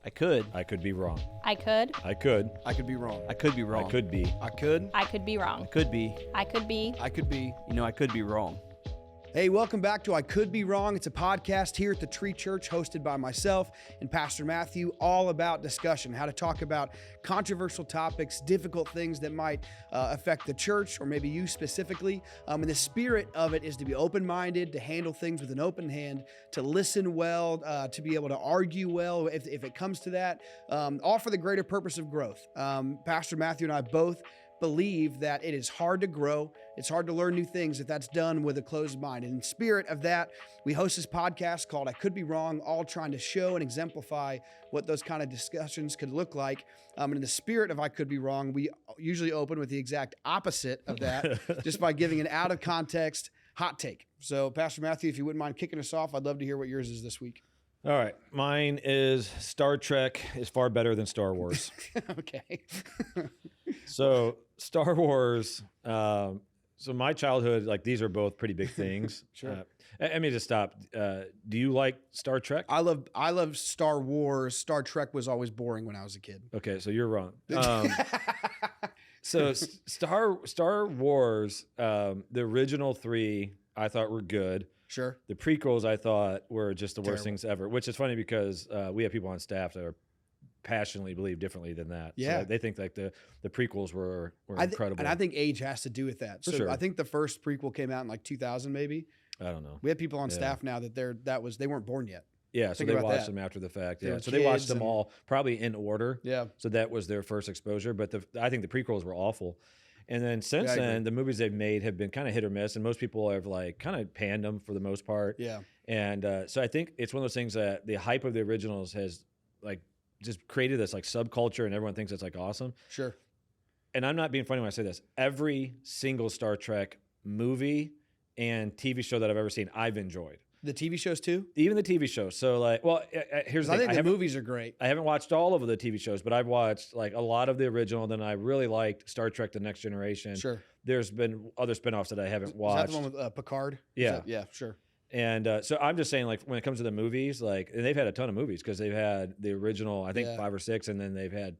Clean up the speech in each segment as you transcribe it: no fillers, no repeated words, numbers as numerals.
I could. I could be wrong. I could. I could. I could be wrong. I could be wrong. I could be. I could. I could be wrong. I could be. I could be. I could be. You know, I could be wrong. Hey, welcome back to I Could Be Wrong. It's a podcast here at the Tree.Church hosted by myself and Pastor Matthew, all about discussion, how to talk about controversial topics, difficult things that might affect the church or maybe you specifically. And the spirit of it is to be open-minded, to handle things with an open hand, to listen well, to be able to argue well if it comes to that, all for the greater purpose of growth. Pastor Matthew and I both believe that it is hard to grow. It's hard to learn new things if that's done with a closed mind. And in spirit of that, we host this podcast called I Could Be Wrong, all trying to show and exemplify what those kind of discussions could look like. And in the spirit of I Could Be Wrong, we usually open with the exact opposite of that, just by giving an out of context hot take. So Pastor Matthew, if you wouldn't mind kicking us off, I'd love to hear what yours is this week. All right. Mine is Star Trek is far better than Star Wars. Okay. So Star Wars, so my childhood, like these are both pretty big things. Sure. Let me just stop. Do you like Star Trek? I love Star Wars. Star Trek was always boring when I was a kid. Okay, so you're wrong. So Star Wars, the original three I thought were good. Sure. The prequels I thought were just the worst Terrible. things ever, which is funny because we have people on staff that are passionately believe differently than that. Yeah. So they think like the prequels were incredible. And I think age has to do with that. For So sure. I think the first prequel came out in like 2000 maybe. I don't know. We have people on staff now that they weren't born yet. Yeah, so Think they about watched that. them after the fact. They Yeah, were so they watched kids them and- all probably in order. Yeah. So that was their first exposure. But I think the prequels were awful. And then since Yeah, I agree. then, the movies they've made have been kind of hit or miss, and most people have like kind of panned them for the most part. Yeah. And so I think it's one of those things that the hype of the originals has like just created this like subculture, and everyone thinks it's like awesome. Sure. And I'm not being funny when I say this. Every single Star Trek movie and TV show that I've ever seen, I've enjoyed. The TV shows too? Even the TV shows. So like, well, here's the I thing. think the haven't- movies are great. I haven't watched all of the TV shows, but I've watched like a lot of the original. Then I really liked Star Trek: The Next Generation. Sure. There's been other spinoffs that I haven't Is that watched. the one with Picard? Is Yeah. that- yeah, sure. And so I'm just saying, like, when it comes to the movies, like, and they've had a ton of movies because they've had the original, I think Yeah. 5 or 6, and then they've had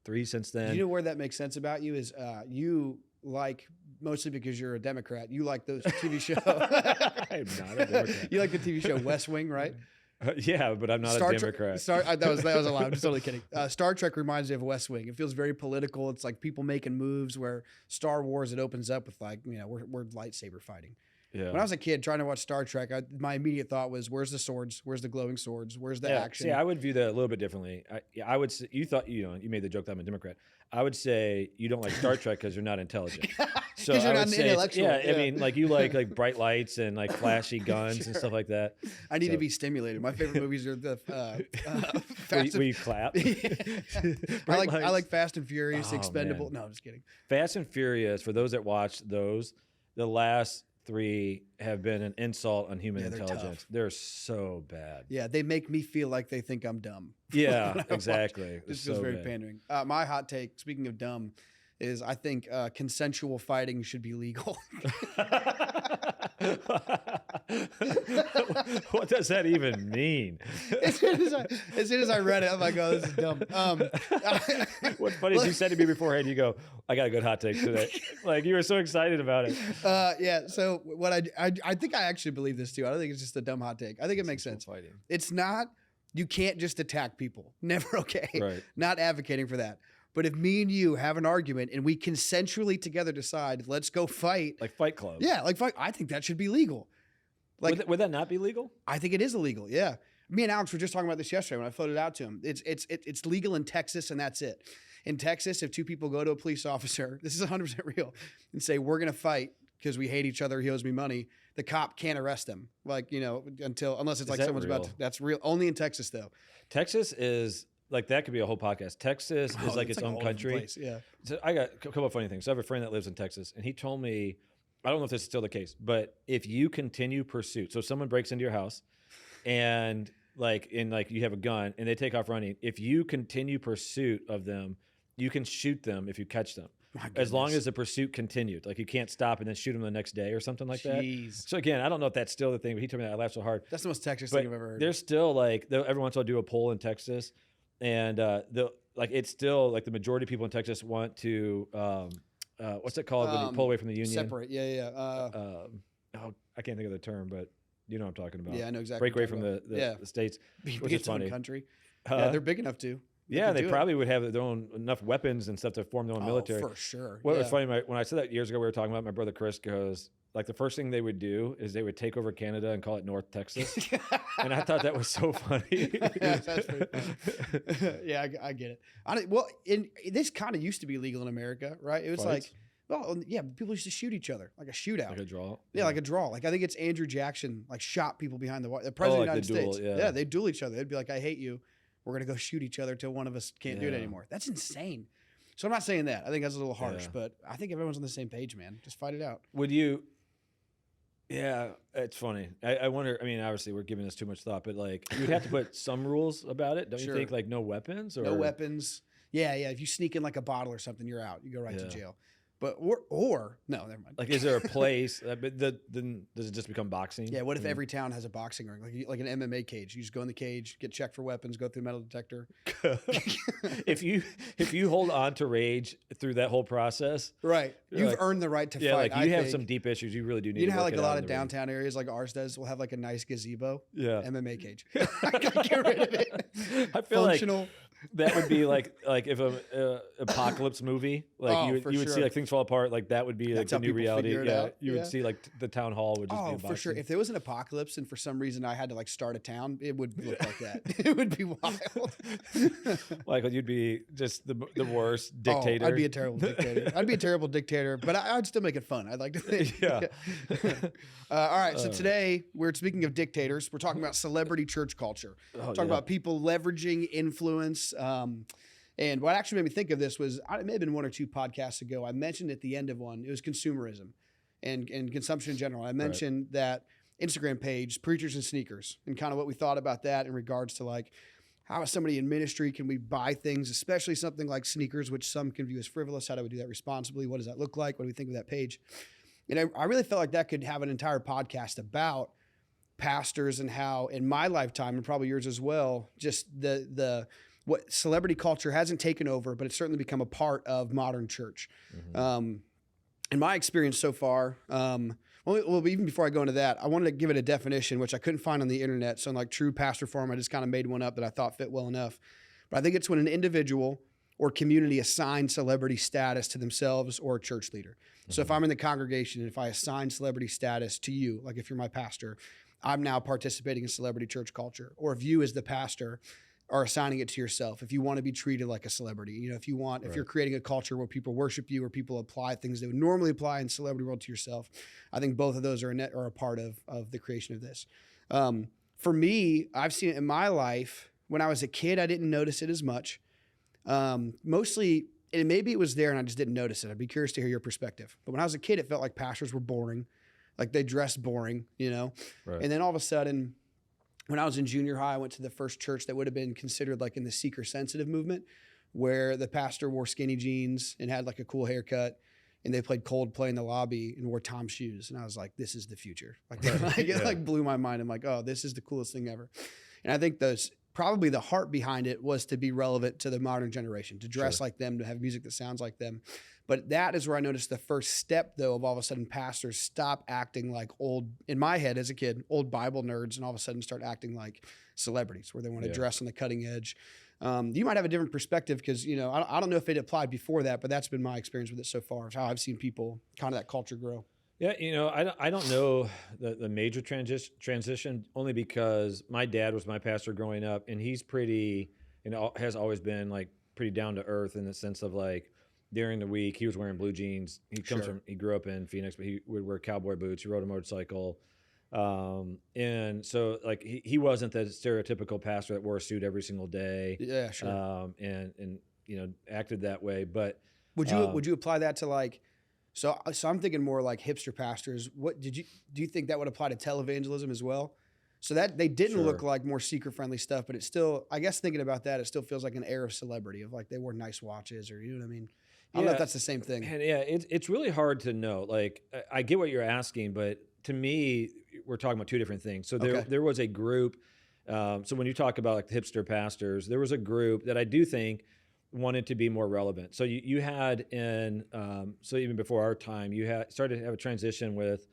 3 since then. You know where that makes sense about you is you like, mostly because you're a Democrat, you like those TV shows. I'm not a Democrat. You like the TV show West Wing, right? Yeah, but I'm not a Democrat. That was a lie. I'm just totally kidding. Star Trek reminds me of West Wing. It feels very political. It's like people making moves, where Star Wars, it opens up with like, we're lightsaber fighting. Yeah. When I was a kid trying to watch Star Trek, my immediate thought was, where's the swords? Where's the glowing swords? Where's the action? See, I would view that a little bit differently. I would say, you thought, you made the joke that I'm a Democrat. I would say you don't like Star Trek because you're not intelligent. So 'Cause you're I would not say, intellectual. I Yeah. mean, like you like bright lights and like flashy guns and stuff like that. I need to be stimulated. My favorite movies are the Fast Will you clap? I like Fast and Furious, Oh, Expendable. man. No, I'm just kidding. Fast and Furious, for those that watched those, the last 3 have been an insult on human Yeah, they're intelligence. tough. They're so bad. Yeah, they make me feel like they think I'm dumb. Yeah, exactly. This It's feels so very bad. pandering. My hot take, speaking of dumb, is I think consensual fighting should be legal. What does that even mean? as soon as I read it, I'm like, oh, this is dumb. What's funny is you said to me beforehand, you go, I got a good hot take today. Like you were so excited about it. Yeah. So what I think I actually believe this too. I don't think it's just a dumb hot take. I think it makes sense. Fighting. It's not. You can't just attack people. Never okay. Right. Not advocating for that. But if me and you have an argument and we consensually together decide, let's go fight. Like Fight Club. Yeah, like fight. I think that should be legal. Like Would that not be legal? I think it is illegal. Yeah. Me and Alex were just talking about this yesterday when I floated out to him. It's legal in Texas and that's it. In Texas, if 2 people go to a police officer, this is 100% real, and say, we're going to fight because we hate each other, he owes me money, the cop can't arrest them. Like, unless it's like that someone's about real? to, that's real. Only in Texas though. Texas is like, that could be a whole podcast. Texas is like its all own over the country. place, yeah. So I got a couple of funny things. So I have a friend that lives in Texas, and he told me, I don't know if this is still the case, but if you continue pursuit, so someone breaks into your house and you have a gun and they take off running, if you continue pursuit of them, you can shoot them if you catch them. As long as the pursuit continued. Like you can't stop and then shoot them the next day or something like Jeez. that. So again, I don't know if that's still the thing, but he told me that. I laughed so hard. That's the most Texas But thing I've ever heard. there's still like, every once in a while do a poll in Texas. and it's still like the majority of people in Texas want to what's it called when you pull away from the union? Separate. Yeah. I can't think of the term, but you know what I'm talking about. Yeah, I know exactly. Break away from the states, which is funny. Country. Yeah, they're big enough to. They probably would have their own enough weapons and stuff to form their own military. For sure. What was funny when I said that years ago, we were talking about, my brother Chris goes, like, the first thing they would do is they would take over Canada and call it North Texas. And I thought that was so funny. That's pretty funny. Yeah, I get it. This kind of used to be legal in America, right? It was Fights? people used to shoot each other, like a shootout. Like a draw? Yeah, like a draw. Like, I think it's Andrew Jackson, like, shot people behind the president of the United States. Yeah, they'd duel each other. They'd be like, I hate you. We're going to go shoot each other till one of us can't do it anymore. That's insane. So I'm not saying that. I think that's a little harsh, but I think everyone's on the same page, man. Just fight it out. Would you... Yeah, it's funny. I wonder, I mean, obviously we're giving this too much thought, but like, you'd have to put some rules about it. Don't you think, like, no weapons? Or? No weapons. Yeah. If you sneak in like a bottle or something, you're out. You go right to jail. But or no, never mind. Like, is there a place? But then does it just become boxing? Yeah. What if every town has a boxing ring, like an MMA cage? You just go in the cage, get checked for weapons, go through a metal detector. If you hold on to rage through that whole process, right? You've earned the right to fight. Yeah, like you have some deep issues. You really do need. You know how like a lot of downtown areas, like ours does, will have like a nice gazebo. Yeah. MMA cage. Get rid of it. I feel functional. Like that would be like if a apocalypse movie, like you would see like things fall apart, like that would be like the new reality. Yeah, you would see like the town hall would just be for sure. If there was an apocalypse and for some reason I had to like start a town, it would look like that. It would be wild. Like you'd be just the worst dictator. I'd be a terrible dictator. I'd be a terrible dictator, but I'd still make it fun. I'd like to think. Yeah. All right. So today we're speaking of dictators. We're talking about celebrity church culture. Talking about people leveraging influence. And what actually made me think of this was, it may have been one or two podcasts ago, I mentioned at the end of one, it was consumerism and consumption in general. I mentioned that Instagram page, Preachers and Sneakers, and kind of what we thought about that in regards to like, how as somebody in ministry can we buy things, especially something like sneakers, which some can view as frivolous? How do we do that responsibly? What does that look like? What do we think of that page? And I really felt like that could have an entire podcast about pastors and how in my lifetime, and probably yours as well, just what celebrity culture hasn't taken over, but it's certainly become a part of modern church. In my experience so far, well, even before I go into that, I wanted to give it a definition, which I couldn't find on the internet. So in like true pastor form, I just kind of made one up that I thought fit well enough. But I think it's when an individual or community assigns celebrity status to themselves or a church leader. So if I'm in the congregation and if I assign celebrity status to you, like if you're my pastor, I'm now participating in celebrity church culture. Or if you as the pastor are assigning it to yourself, if you want to be treated like a celebrity, if you're creating a culture where people worship you, where people apply things they would normally apply in celebrity world to yourself, I think both of those are a part of the creation of this. For me, I've seen it in my life. When I was a kid, I didn't notice it as much. Mostly, and maybe it was there and I just didn't notice it. I'd be curious to hear your perspective. But when I was a kid, it felt like pastors were boring, like they dressed boring, Right. And then all of a sudden, when I was in junior high, I went to the first church that would have been considered like in the seeker-sensitive movement, where the pastor wore skinny jeans and had like a cool haircut, and they played Coldplay in the lobby and wore Tom's shoes. And I was like, this is the future. It like blew my mind. I'm like, oh, this is the coolest thing ever. And I think probably the heart behind it was to be relevant to the modern generation, to dress like them, to have music that sounds like them. But that is where I noticed the first step, though, of all of a sudden pastors stop acting like old, in my head as a kid, old Bible nerds, and all of a sudden start acting like celebrities, where they want to dress on the cutting edge. You might have a different perspective because, I don't know if it applied before that, but that's been my experience with it so far, is how I've seen people, kind of that culture grow. Yeah, I don't know the major transition, only because my dad was my pastor growing up, and he's pretty, has always been like pretty down to earth in the sense of like, during the week, he was wearing blue jeans. He grew up in Phoenix, but he would wear cowboy boots. He rode a motorcycle. And so like he wasn't the stereotypical pastor that wore a suit every single day. Yeah, sure. And acted that way. But would you apply that to like, so I'm thinking more like hipster pastors. Do you think that would apply to televangelism as well? So that they didn't look like more seeker-friendly stuff, but it's still, I guess thinking about that, it still feels like an air of celebrity, of like they wore nice watches, or you know what I mean? I don't know if that's the same thing. And it's really hard to know. Like, I get what you're asking, but to me, we're talking about two different things. So there was a group So when you talk about like the hipster pastors, there was a group that I do think wanted to be more relevant. So you had so even before our time, you had started to have a transition with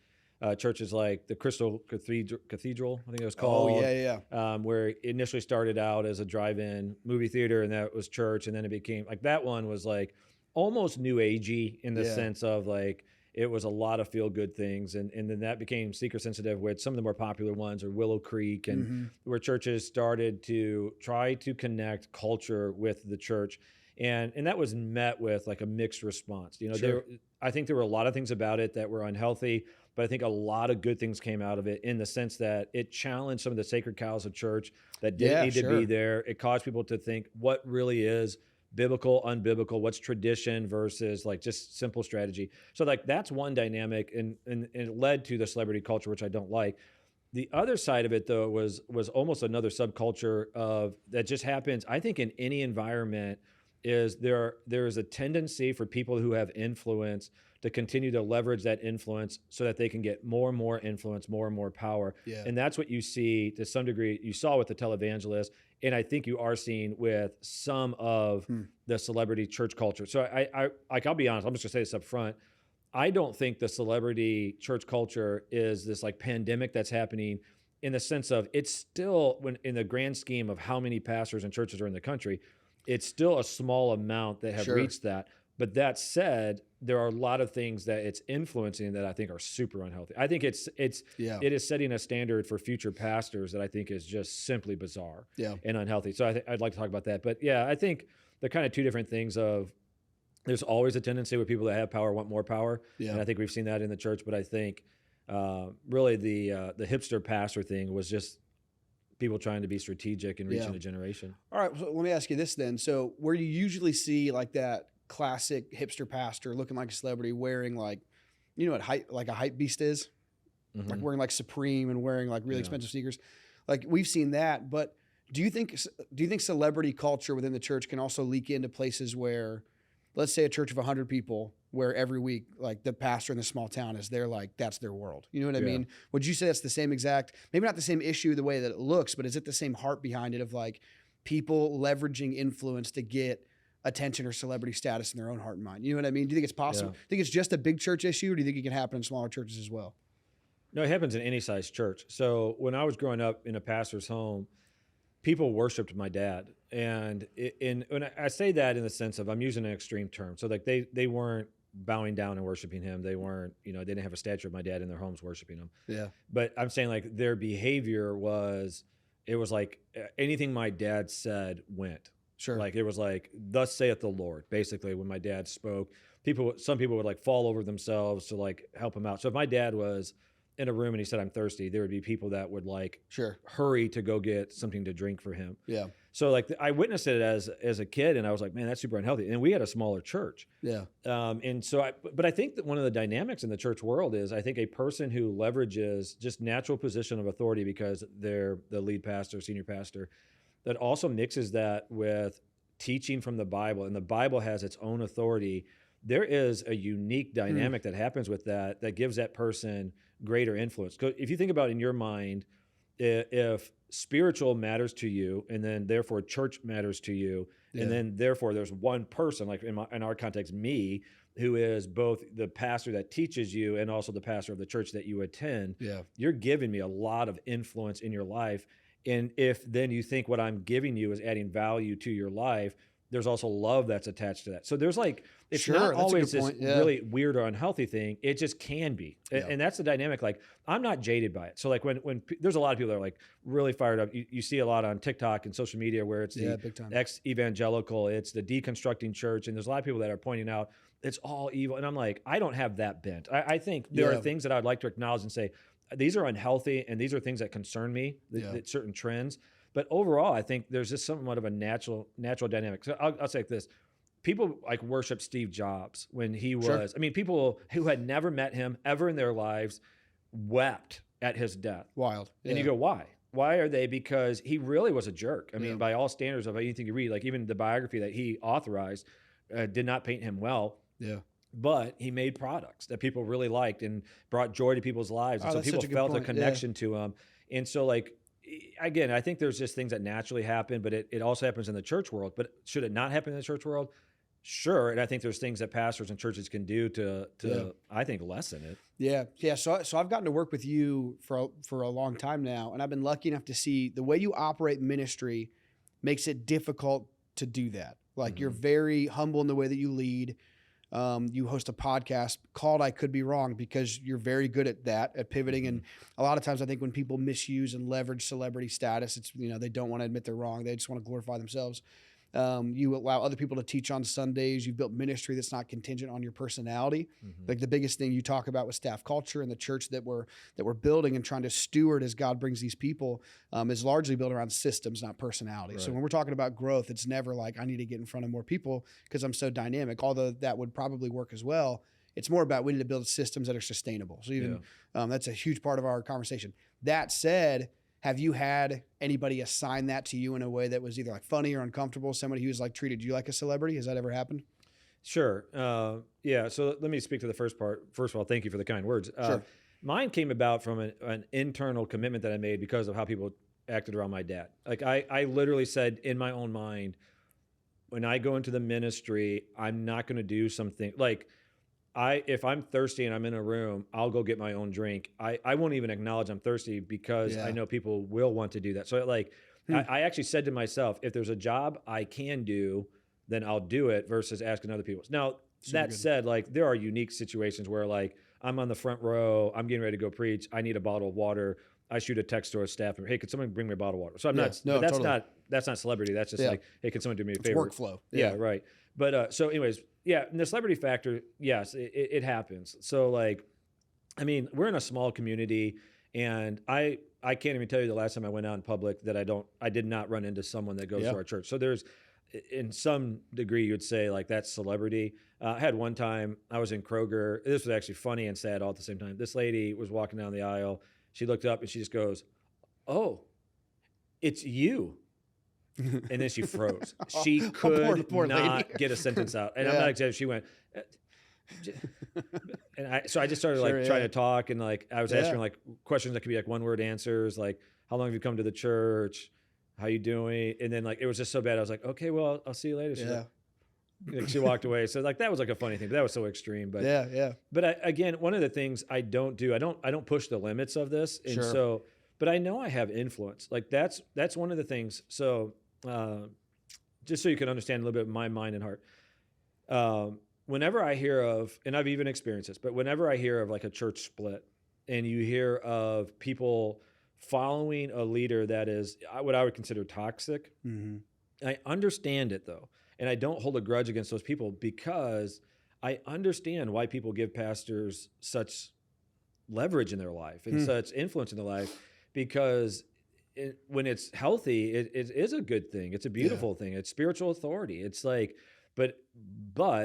churches like the Crystal Cathedral, I think it was called. Oh, yeah. Where it initially started out as a drive-in movie theater, and that was church, and then it became like that one was like almost new agey in the sense of like it was a lot of feel-good things, and then that became seeker sensitive, which some of the more popular ones are Willow Creek, and where churches started to try to connect culture with the church. And that was met with like a mixed response. You know, I think there were a lot of things about it that were unhealthy, but I think a lot of good things came out of it in the sense that it challenged some of the sacred cows of church that didn't need to be there. It caused people to think what really is biblical, unbiblical, what's tradition versus like just simple strategy. So like that's one dynamic, and it led to the celebrity culture, which I don't like. The other side of it though was almost another subculture of that just happens, I think, in any environment. Is there is a tendency for people who have influence to continue to leverage that influence so that they can get more and more influence, more and more power. Yeah. And that's what you see to some degree, you saw with the televangelists, and I think you are seeing with some of the celebrity church culture. So I'll be honest, I'm just gonna say this up front. I don't think the celebrity church culture is this like pandemic that's happening, in the sense of it's still, when in the grand scheme of how many pastors and churches are in the country, it's still a small amount that have reached that. But that said, there are a lot of things that it's influencing that I think are super unhealthy. I think it is setting a standard for future pastors that I think is just simply bizarre and unhealthy. So I'd like to talk about that. But yeah, I think they're kind of two different things. Of there's always a tendency where people that have power want more power, and I think we've seen that in the church. But I think really the hipster pastor thing was just people trying to be strategic and reaching a generation. All right, so let me ask you this then. So where you usually see like that classic hipster pastor looking like a celebrity, wearing like, you know what like a hype beast is? Like wearing like Supreme and wearing like really expensive sneakers. Like we've seen that, but do you think celebrity culture within the church can also leak into places where, let's say a church of 100 people, where every week, like the pastor in the small town is there, like that's their world. You know what I mean? Would you say that's the same exact, maybe not the same issue the way that it looks, but is it the same heart behind it of like people leveraging influence to get attention or celebrity status in their own heart and mind? You know what I mean? Do you think it's possible? Do you think it's just a big church issue, or do you think it can happen in smaller churches as well? No, it happens in any size church. So when I was growing up in a pastor's home, people worshiped my dad. And when I say that in the sense of, I'm using an extreme term. So like they weren't bowing down and worshiping him. They weren't, they didn't have a statue of my dad in their homes worshiping him. Yeah. But I'm saying like their behavior was like anything my dad said went. Sure. Like it was like, thus saith the Lord. Basically, when my dad spoke, some people would like fall over themselves to like help him out. So if my dad was in a room and he said, I'm thirsty, there would be people that would like hurry to go get something to drink for him. Yeah. So like I witnessed it as a kid, and I was like, man, that's super unhealthy. And we had a smaller church. Yeah. And so but I think that one of the dynamics in the church world is, I think a person who leverages just natural position of authority because they're the lead pastor, senior pastor, that also mixes that with teaching from the Bible, and the Bible has its own authority. There is a unique dynamic that happens with that gives that person greater influence. If you think about in your mind, if spiritual matters to you, and then therefore church matters to you, and then therefore there's one person, like in our context, me, who is both the pastor that teaches you and also the pastor of the church that you attend, you're giving me a lot of influence in your life. And if then you think what I'm giving you is adding value to your life, there's also love that's attached to that. So there's like, it's not always this really weird or unhealthy thing. It just can be. And that's the dynamic. Like, I'm not jaded by it. So like when there's a lot of people that are like really fired up, you see a lot on TikTok and social media where it's the ex-evangelical, it's the deconstructing church. And there's a lot of people that are pointing out it's all evil. And I'm like, I don't have that bent. I think there are things that I'd like to acknowledge and say, these are unhealthy and these are things that concern me, certain trends. But overall, I think there's just somewhat of a natural dynamic. So I'll say this. People like worship Steve Jobs when he was, I mean, people who had never met him ever in their lives wept at his death. Wild. And you go, why? Why are they? Because he really was a jerk. I mean, by all standards of anything you read, like even the biography that he authorized did not paint him well. Yeah. But he made products that people really liked and brought joy to people's lives. And so people felt a connection to him. And so like, again, I think there's just things that naturally happen, but it also happens in the church world. But should it not happen in the church world? Sure. And I think there's things that pastors and churches can do to I think, lessen it. Yeah. So I've gotten to work with you for a long time now, and I've been lucky enough to see the way you operate ministry makes it difficult to do that. Like you're very humble in the way that you lead. You host a podcast called I Could Be Wrong because you're very good at that, at pivoting. And a lot of times I think when people misuse and leverage celebrity status, it's, they don't want to admit they're wrong. They just want to glorify themselves. You allow other people to teach on Sundays. You've built ministry that's not contingent on your personality. Like the biggest thing you talk about with staff culture and the church that we're building and trying to steward as God brings these people is largely built around systems, not personality. Right. So when we're talking about growth, it's never like I need to get in front of more people because I'm so dynamic, although that would probably work as well. It's more about we need to build systems that are sustainable. So even that's a huge part of our conversation. That said, have you had anybody assign that to you in a way that was either like funny or uncomfortable? Somebody who was like treated you like a celebrity? Has that ever happened? Sure. Yeah. So let me speak to the first part. First of all, thank you for the kind words. Sure. Mine came about from an internal commitment that I made because of how people acted around my dad. Like I literally said in my own mind, when I go into the ministry, I'm not going to do something like if I'm thirsty and I'm in a room, I'll go get my own drink. I won't even acknowledge I'm thirsty because I know people will want to do that. So I actually said to myself, if there's a job I can do, then I'll do it versus asking other people. Now, that said, like there are unique situations where like I'm on the front row, I'm getting ready to go preach. I need a bottle of water. I shoot a text to a staff member, hey, could someone bring me a bottle of water? So that's not celebrity. That's just like, hey, can someone do me a favor? Workflow. Yeah, right. But so anyways, and the celebrity factor, yes, it happens. So like, I mean, we're in a small community and I can't even tell you the last time I went out in public that I did not run into someone that goes to our church. So there's, in some degree, you'd say like that's celebrity. I had one time I was in Kroger. This was actually funny and sad all at the same time. This lady was walking down the aisle. She looked up and she just goes, "Oh, it's you." And then she froze. She could not get a sentence out. And I'm not exaggerating. She went, and so I just started like trying to talk and like I was asking like questions that could be like one word answers, like how long have you come to the church? How you doing? And then like it was just so bad. I was like, okay, well, I'll see you later. She walked away. So like that was like a funny thing, but that was so extreme. But But again, one of the things I don't do, I don't push the limits of this. And so, but I know I have influence. Like that's one of the things. So just so you can understand a little bit of my mind and heart. Whenever I hear of, and I've even experienced this, but whenever I hear of like a church split and you hear of people following a leader that is what I would consider toxic, I understand it though. And I don't hold a grudge against those people because I understand why people give pastors such leverage in their life and such influence in their life because when it's healthy, it is a good thing. It's a beautiful thing. It's spiritual authority. It's like, but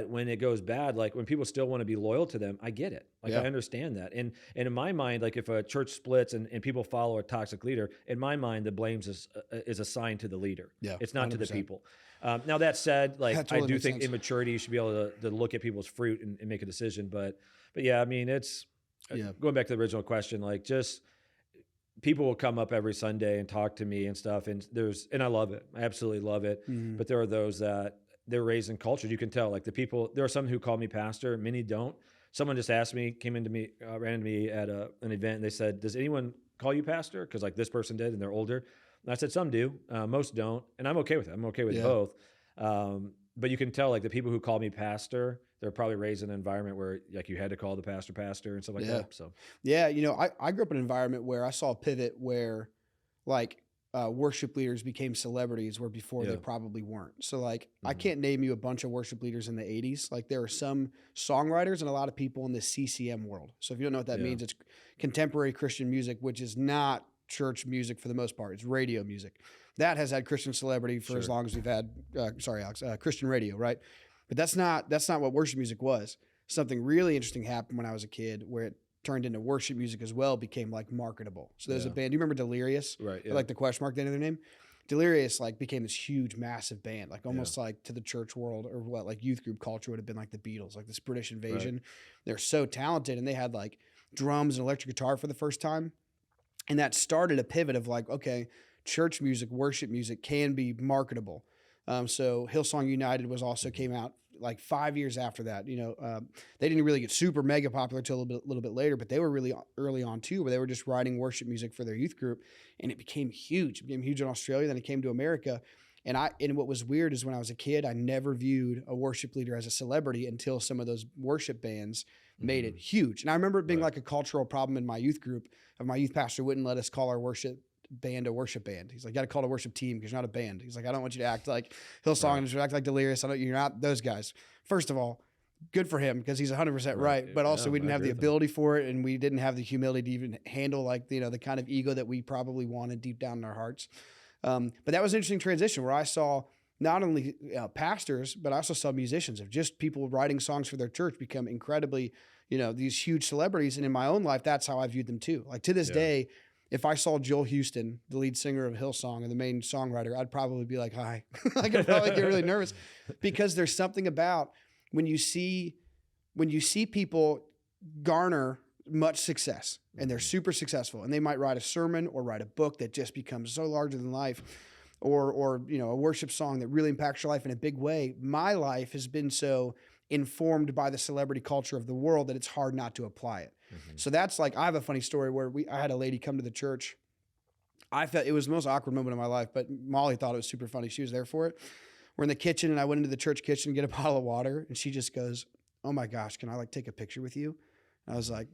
when it goes bad, like when people still want to be loyal to them, I get it. Like I understand that. And in my mind, like if a church splits and people follow a toxic leader, in my mind, the blame is assigned to the leader. Yeah, it's not 100%. To the people. Now that said, like totally I do think in maturity, you should be able to look at people's fruit and make a decision. But yeah, I mean, it's going back to the original question, like just people will come up every Sunday and talk to me and stuff. And I love it. I absolutely love it. But there are those that they're raised in culture. You can tell like there are some who call me pastor, many don't. Someone just ran into me at an event and they said, does anyone call you pastor? Cause like this person did and they're older. And I said, some do, most don't. And I'm okay with it. I'm okay with both. But you can tell like the people who call me pastor, they're probably raised in an environment where like you had to call the pastor and stuff like that. So I grew up in an environment where I saw a pivot where like worship leaders became celebrities where before they probably weren't. So like I can't name you a bunch of worship leaders in the 80s. Like there are some songwriters and a lot of people in the CCM world. So if you don't know what that means, it's contemporary Christian music, which is not church music for the most part. It's radio music. That has had Christian celebrity for as long as we've had, Christian radio, right? But that's not what worship music was. Something really interesting happened when I was a kid where it turned into worship music as well, became like marketable. So there's a band, do you remember Delirious? Right. Yeah. Like the question mark, the end of their name? Delirious like became this huge, massive band, like almost like to the church world or what like youth group culture would have been like the Beatles, like this British invasion. Right. They're so talented and they had like drums and electric guitar for the first time. And that started a pivot of like, okay, church music, worship music can be marketable. So Hillsong United came out like 5 years after that. They didn't really get super mega popular until a little bit later, but they were really early on too, where they were just writing worship music for their youth group, and it became huge. It became huge in Australia, then it came to America. And what was weird is when I was a kid, I never viewed a worship leader as a celebrity until some of those worship bands made it huge. And I remember it being like a cultural problem in my youth group. My youth pastor wouldn't let us call our worship band a worship band. He's like, you got to call it a worship team because you're not a band. He's like, I don't want you to act like Hillsong and act like Delirious. You're not those guys. First of all, good for him because he's 100% right. But also we didn't have the ability for it, and we didn't have the humility to even handle the kind of ego that we probably wanted deep down in our hearts. But that was an interesting transition where I saw not only pastors, but I also saw musicians of just people writing songs for their church become incredibly, these huge celebrities. And in my own life, that's how I viewed them too. Like to this day, if I saw Joel Houston, the lead singer of Hillsong and the main songwriter, I'd probably be like, hi. I'd probably get really nervous because there's something about when you see people garner much success and they're super successful and they might write a sermon or write a book that just becomes so larger than life or a worship song that really impacts your life in a big way. My life has been so informed by the celebrity culture of the world that it's hard not to apply it. So that's like, I have a funny story where I had a lady come to the church. I felt it was the most awkward moment of my life, but Molly thought it was super funny. She was there for it. We're in the kitchen and I went into the church kitchen to get a bottle of water and she just goes, oh my gosh, can I take a picture with you? And I was like,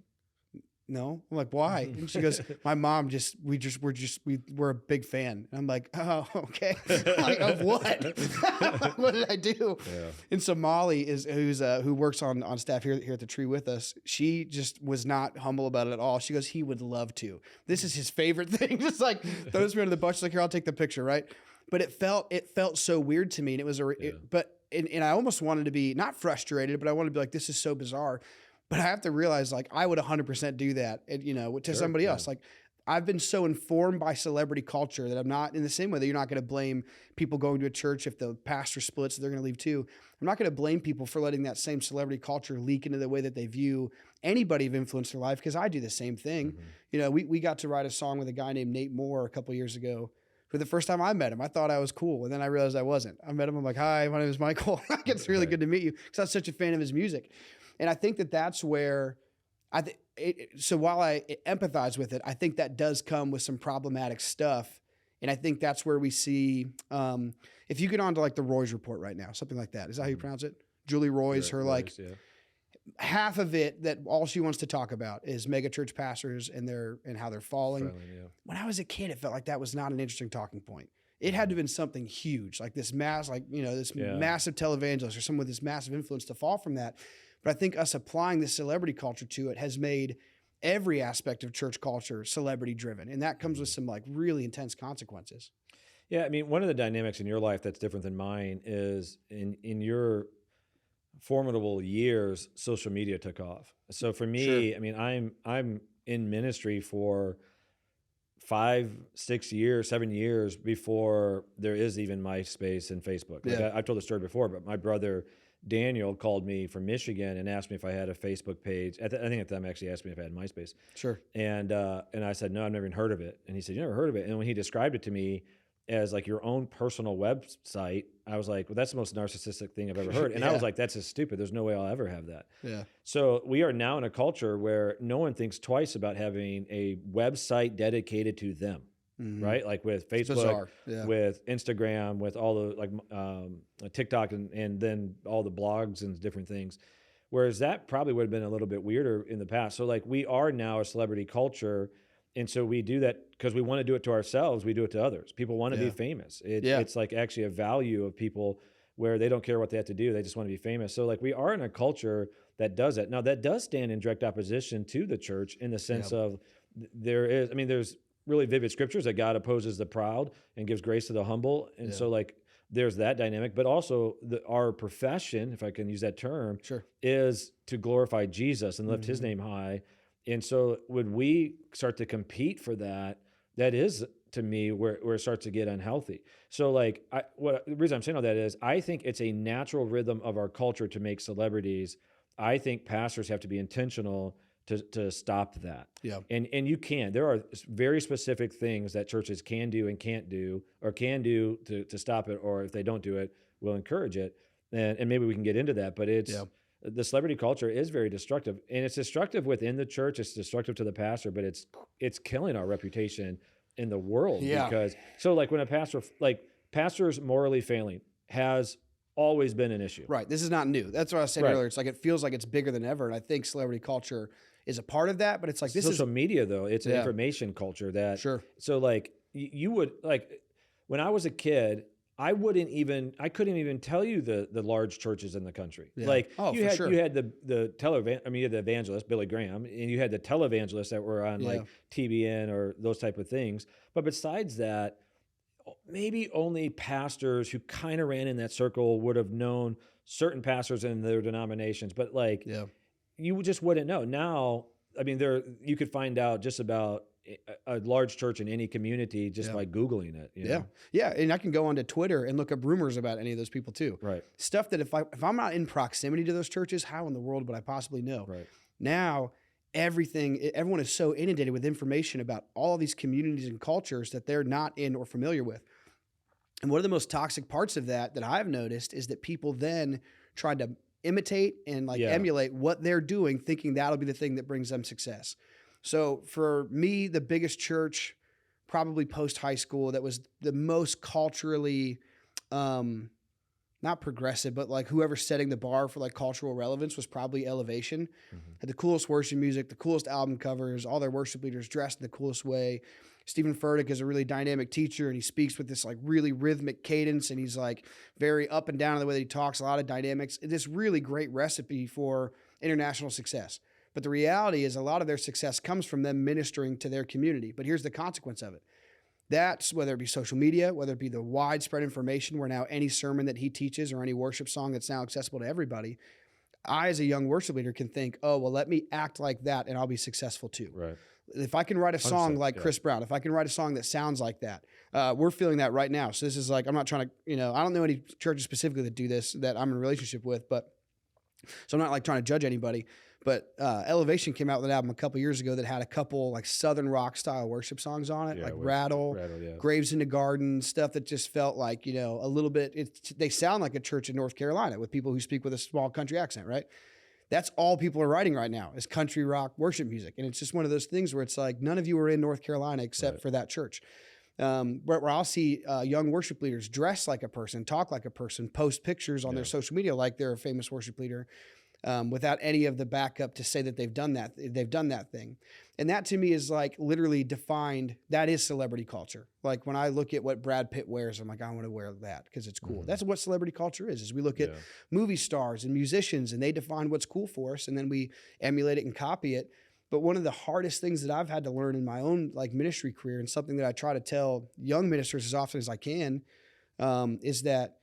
no. I'm like, why? And she goes, my mom we're a big fan. And I'm like, oh, okay. Like, of what? What did I do? Yeah. And so Molly who works on staff here at the Tree with us. She just was not humble about it at all. She goes, he would love to. This is his favorite thing. Just like throws me under the bus. She's like, here, I'll take the picture. Right. But it felt so weird to me. And it was and I almost wanted to be not frustrated, but I wanted to be like, this is so bizarre. But I have to realize, like, I would 100% do that, to somebody else. Like, I've been so informed by celebrity culture that I'm not in the same way that you're not going to blame people going to a church if the pastor splits, they're going to leave too. I'm not going to blame people for letting that same celebrity culture leak into the way that they view anybody of influence in their life, because I do the same thing. We got to write a song with a guy named Nate Moore a couple years ago. For the first time I met him, I thought I was cool. And then I realized I wasn't. I met him. I'm like, hi, my name is Michael. It's really good to meet you, because I was such a fan of his music. And I think that's where so while I empathize with it, I think that does come with some problematic stuff. And I think that's where we see, if you get onto like the Roy's Report right now, something like that. Is that how you pronounce it? Julie Roy's, half of it that all she wants to talk about is megachurch pastors and how they're falling. When I was a kid, it felt like that was not an interesting talking point. It had to have been something huge, like this massive televangelist or someone with this massive influence to fall from that. But I think us applying this celebrity culture to it has made every aspect of church culture celebrity driven. And that comes with some like really intense consequences. Yeah. I mean, one of the dynamics in your life that's different than mine is in your formidable years, social media took off. So for me, I mean, I'm in ministry for 5, 6 years, 7 years before there is even MySpace and Facebook. Like I've told the story before, but my brother Daniel called me from Michigan and asked me if I had a Facebook page. I think at the time he actually asked me if I had MySpace. Sure. And I said, no, I've never even heard of it. And he said, you never heard of it? And when he described it to me as like your own personal website, I was like, well, that's the most narcissistic thing I've ever heard. And I was like, that's just stupid. There's no way I'll ever have that. Yeah. So we are now in a culture where no one thinks twice about having a website dedicated to them. Right? Like with Facebook, with Instagram, with all the like TikTok and then all the blogs and different things. Whereas that probably would have been a little bit weirder in the past. So like we are now a celebrity culture. And so we do that because we want to do it to ourselves. We do it to others. People want to be famous. It's like actually a value of people where they don't care what they have to do. They just want to be famous. So like we are in a culture that does that. Now that does stand in direct opposition to the church in the sense of there's really vivid scriptures that God opposes the proud and gives grace to the humble. And so like there's that dynamic, but also our profession, if I can use that term, is to glorify Jesus and lift his name high. And so when we start to compete for that, that is to me where it starts to get unhealthy. So like the reason I'm saying all that is I think it's a natural rhythm of our culture to make celebrities. I think pastors have to be intentional to stop that. Yeah. And you can. There are very specific things that churches can do and can't do, or can do to stop it, or if they don't do it, we'll encourage it. And maybe we can get into that. But the celebrity culture is very destructive, and it's destructive within the church. It's destructive to the pastor, but it's killing our reputation in the world. Yeah. Because like when a pastor, like pastors morally failing has always been an issue. Right. This is not new. That's what I was saying earlier. It's like, it feels like it's bigger than ever. And I think celebrity culture is a part of that, but it's like, this social media though. It's an information culture that, sure. So like you would, like when I was a kid, I couldn't even tell you the large churches in the country. Yeah. Like you had the evangelist, Billy Graham, and you had the televangelists that were on like TBN or those type of things. But besides that, maybe only pastors who kind of ran in that circle would have known certain pastors in their denominations. But like, you just wouldn't know. Now, I mean, you could find out just about a large church in any community just by Googling it. You know? Yeah. And I can go onto Twitter and look up rumors about any of those people too. Right. Stuff that if I'm not in proximity to those churches, how in the world would I possibly know? Right. Now, everyone is so inundated with information about all these communities and cultures that they're not in or familiar with. And one of the most toxic parts of that I've noticed is that people then try to imitate and emulate what they're doing, thinking that'll be the thing that brings them success. So for me, the biggest church, probably post high school, that was the most culturally, not progressive, but like whoever's setting the bar for like cultural relevance was probably Elevation. Mm-hmm. Had the coolest worship music, the coolest album covers, all their worship leaders dressed in the coolest way. Stephen Furtick is a really dynamic teacher, and he speaks with this like really rhythmic cadence, and he's like very up and down in the way that he talks, a lot of dynamics. This really great recipe for international success. But the reality is a lot of their success comes from them ministering to their community. But here's the consequence of it. That's whether it be social media, whether it be the widespread information where now any sermon that he teaches or any worship song that's now accessible to everybody, I as a young worship leader can think, oh, well, let me act like that and I'll be successful too. Right. If I can write a song like Chris Brown, if I can write a song that sounds like that, we're feeling that right now. So this is like, I'm not trying to, I don't know any churches specifically that do this that I'm in a relationship with, but so I'm not like trying to judge anybody. But Elevation came out with an album a couple years ago that had a couple like Southern rock style worship songs on it, like Rattle, Graves in the Garden, stuff that just felt like, a little bit, they sound like a church in North Carolina with people who speak with a small country accent, right? That's all people are writing right now is country rock worship music. And it's just one of those things where it's like, none of you are in North Carolina except for that church. Where I'll see young worship leaders dress like a person, talk like a person, post pictures on their social media like they're a famous worship leader, without any of the backup to say that they've done that thing. And that to me is like literally defined, that is celebrity culture. Like when I look at what Brad Pitt wears, I'm like, I want to wear that because it's cool. Mm-hmm. That's what celebrity culture is we look at movie stars and musicians and they define what's cool for us and then we emulate it and copy it. But one of the hardest things that I've had to learn in my own like ministry career, and something that I try to tell young ministers as often as I can, is that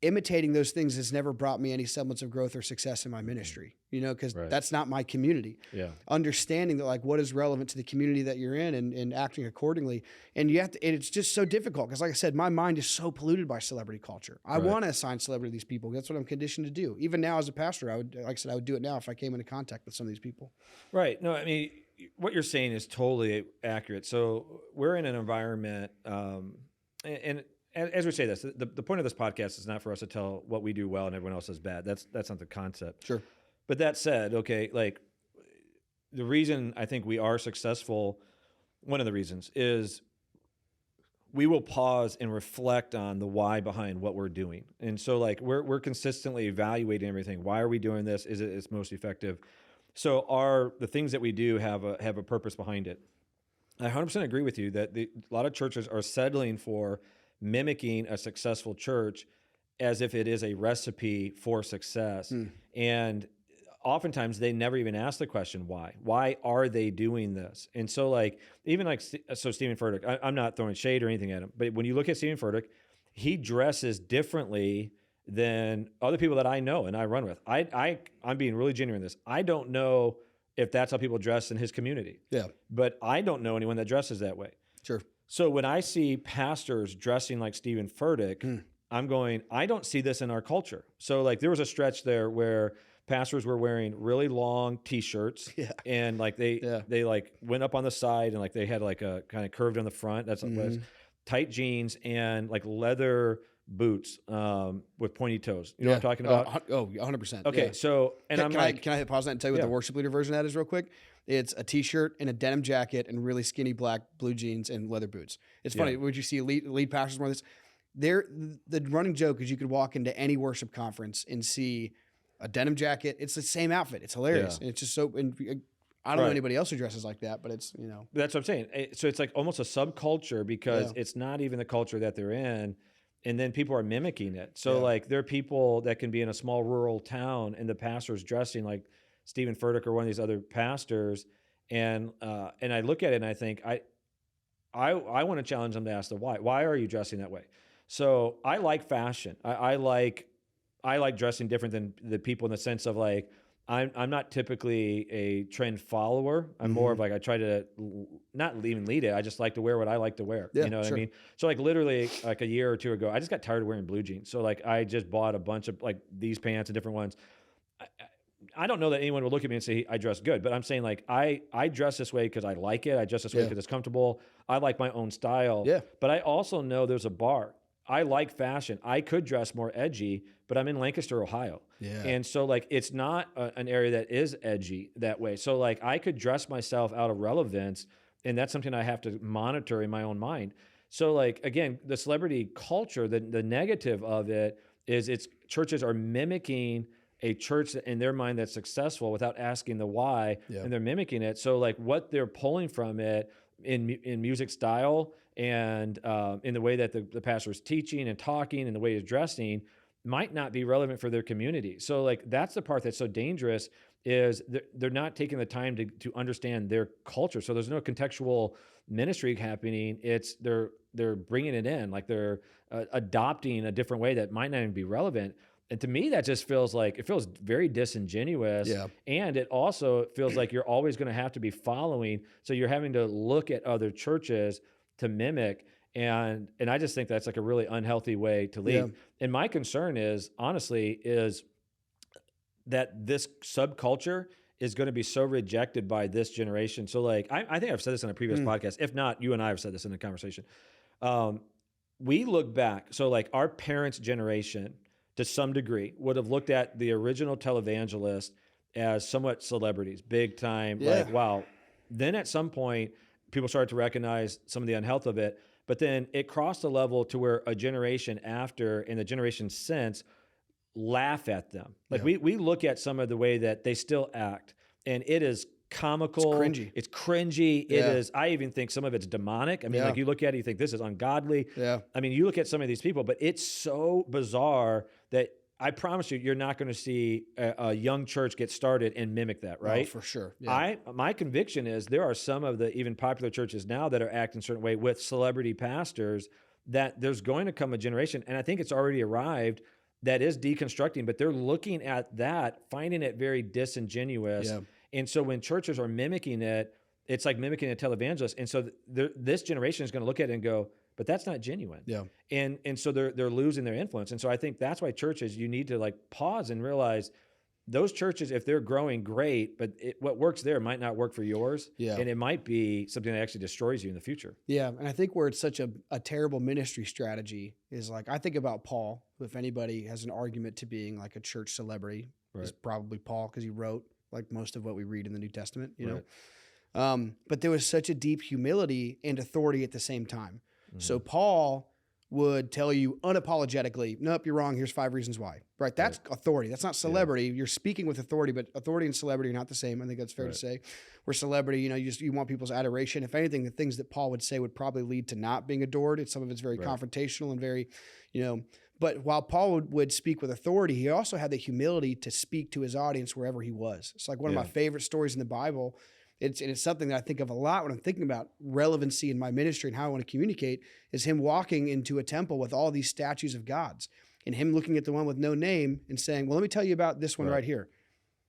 imitating those things has never brought me any semblance of growth or success in my ministry, because that's not my community. Yeah. Understanding that like what is relevant to the community that you're in and acting accordingly. And you have to, and it's just so difficult because like I said, my mind is so polluted by celebrity culture. I want to assign celebrity to these people. That's what I'm conditioned to do. Even now as a pastor, I would do it now if I came into contact with some of these people. Right. No, I mean, what you're saying is totally accurate. So we're in an environment, and as we say this, the point of this podcast is not for us to tell what we do well and everyone else does bad. That's not the concept. Sure. But that said, okay, like the reason I think we are successful, one of the reasons is we will pause and reflect on the why behind what we're doing. And so like we're consistently evaluating everything. Why are we doing this? Is it its most effective? So the things that we do have a purpose behind it. I 100% agree with you that a lot of churches are settling for mimicking a successful church as if it is a recipe for success. And oftentimes they never even ask the question, why? Why are they doing this? And so like, even like, so Stephen Furtick, I'm not throwing shade or anything at him, but when you look at Stephen Furtick, he dresses differently than other people that I know and I run with. I'm being really genuine in this. I don't know if that's how people dress in his community. Yeah. But I don't know anyone that dresses that way. Sure. So when I see pastors dressing like Stephen Furtick, I'm going, I don't see this in our culture. So like there was a stretch there where pastors were wearing really long t-shirts and like they like went up on the side and like they had like a kind of curved on the front. That's what it was. Tight jeans and like leather boots with pointy toes. You know what I'm talking about? 100%. Okay, so and can I hit pause on that and tell you what the worship leader version of that is real quick? It's a t-shirt and a denim jacket and really skinny black blue jeans and leather boots. It's funny. Would you see lead pastors wear this? The running joke is you could walk into any worship conference and see a denim jacket. It's the same outfit. It's hilarious. And it's just so, and I don't know anybody else who dresses like that, but it's, you know. That's what I'm saying. So it's like almost a subculture because it's not even the culture that they're in. And then people are mimicking it. So like there are people that can be in a small rural town and the pastor's dressing like Stephen Furtick or one of these other pastors. And I look at it and I think, I want to challenge them to ask the why. Why are you dressing that way? So I like fashion. I like dressing different than the people in the sense of like, I'm not typically a trend follower. I'm more of like, I try to not even lead it. I just like to wear what I like to wear. You know what I mean? So like literally like a year or two ago, I just got tired of wearing blue jeans. So like I just bought a bunch of like these pants and different ones. I don't know that anyone will look at me and say I dress good, but I'm saying like I dress this way because I like it. I dress this way because it's comfortable. I like my own style. But I also know there's a bar. I like fashion. I could dress more edgy, but I'm in Lancaster, Ohio. And so like, it's not an area that is edgy that way. So like I could dress myself out of relevance and that's something I have to monitor in my own mind. So like, again, the celebrity culture, the negative of it is churches are mimicking a church in their mind that's successful without asking the why, and they're mimicking it. So like what they're pulling from it in music style and in the way that the pastor is teaching and talking and the way he's dressing might not be relevant for their community. So like that's the part that's so dangerous is they're not taking the time to understand their culture. So there's no contextual ministry happening. It's they're bringing it in, like they're adopting a different way that might not even be relevant. And to me, that just feels very disingenuous. And it also feels like you're always going to have to be following. So you're having to look at other churches to mimic. And I just think that's like a really unhealthy way to lead. And my concern is, honestly, is that this subculture is going to be so rejected by this generation. So like, I think I've said this in a previous podcast. If not, you and I have said this in a conversation. We look back. So like our parents' generation, to some degree, would have looked at the original televangelist as somewhat celebrities, big time, like, wow. Then at some point, people started to recognize some of the unhealth of it, but then it crossed a level to where a generation after and the generation since laugh at them. Like we look at some of the way that they still act, and it is comical. It's cringy. It is. I even think some of it's demonic. I mean, like you look at it, you think this is ungodly. I mean, you look at some of these people, but it's so bizarre that I promise you're not going to see a young church get started and mimic that, right? Oh, for sure. My conviction is there are some of the even popular churches now that are acting a certain way with celebrity pastors that there's going to come a generation, and I think it's already arrived, that is deconstructing, but they're looking at that, finding it very disingenuous. And so when churches are mimicking it, it's like mimicking a televangelist. And so this generation is going to look at it and go, but that's not genuine. And so they're losing their influence. And so I think that's why churches, you need to like pause and realize those churches, if they're growing, great, but what works there might not work for yours. And it might be something that actually destroys you in the future. And I think where it's such a terrible ministry strategy is like, I think about Paul. If anybody has an argument to being like a church celebrity, it's probably Paul, because he wrote like most of what we read in the New Testament, you know? But there was such a deep humility and authority at the same time. So Paul would tell you unapologetically, nope, you're wrong. Here's 5 reasons why. Right? That's authority. That's not celebrity. You're speaking with authority, but authority and celebrity are not the same. I think that's fair to say. Where celebrity, you know, you want people's adoration. If anything, the things that Paul would say would probably lead to not being adored. Some of it's very confrontational and very, you know. But while Paul would speak with authority, he also had the humility to speak to his audience wherever he was. It's like one of my favorite stories in the Bible. It's something that I think of a lot when I'm thinking about relevancy in my ministry and how I want to communicate, is him walking into a temple with all these statues of gods and him looking at the one with no name and saying, well, let me tell you about this one right here.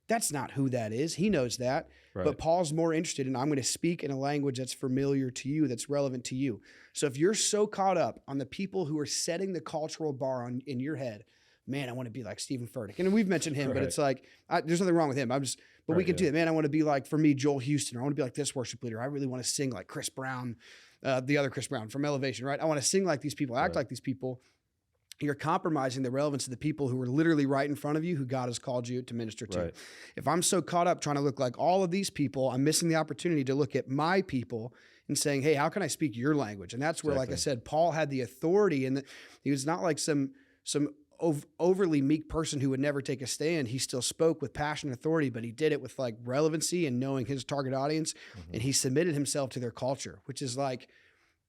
That's not who that is. He knows that. But Paul's more interested in, I'm going to speak in a language that's familiar to you, that's relevant to you. So if you're so caught up on the people who are setting the cultural bar in your head, man, I want to be like Stephen Furtick. And we've mentioned him, but Right. it's like, there's nothing wrong with him. But we Right, can do yeah. it. Man, I want to be like, for me, Joel Houston, or I want to be like this worship leader. I really want to sing like Chris Brown, the other Chris Brown from Elevation, right? I want to sing like these people, act Right. like these people. You're compromising the relevance of the people who are literally right in front of you, who God has called you to minister to. Right. If I'm so caught up trying to look like all of these people, I'm missing the opportunity to look at my people and saying, hey, how can I speak your language? And that's where, like I said, Paul had the authority, and he was not like some overly meek person who would never take a stand. He still spoke with passion and authority, but he did it with like relevancy and knowing his target audience. And he submitted himself to their culture, which is like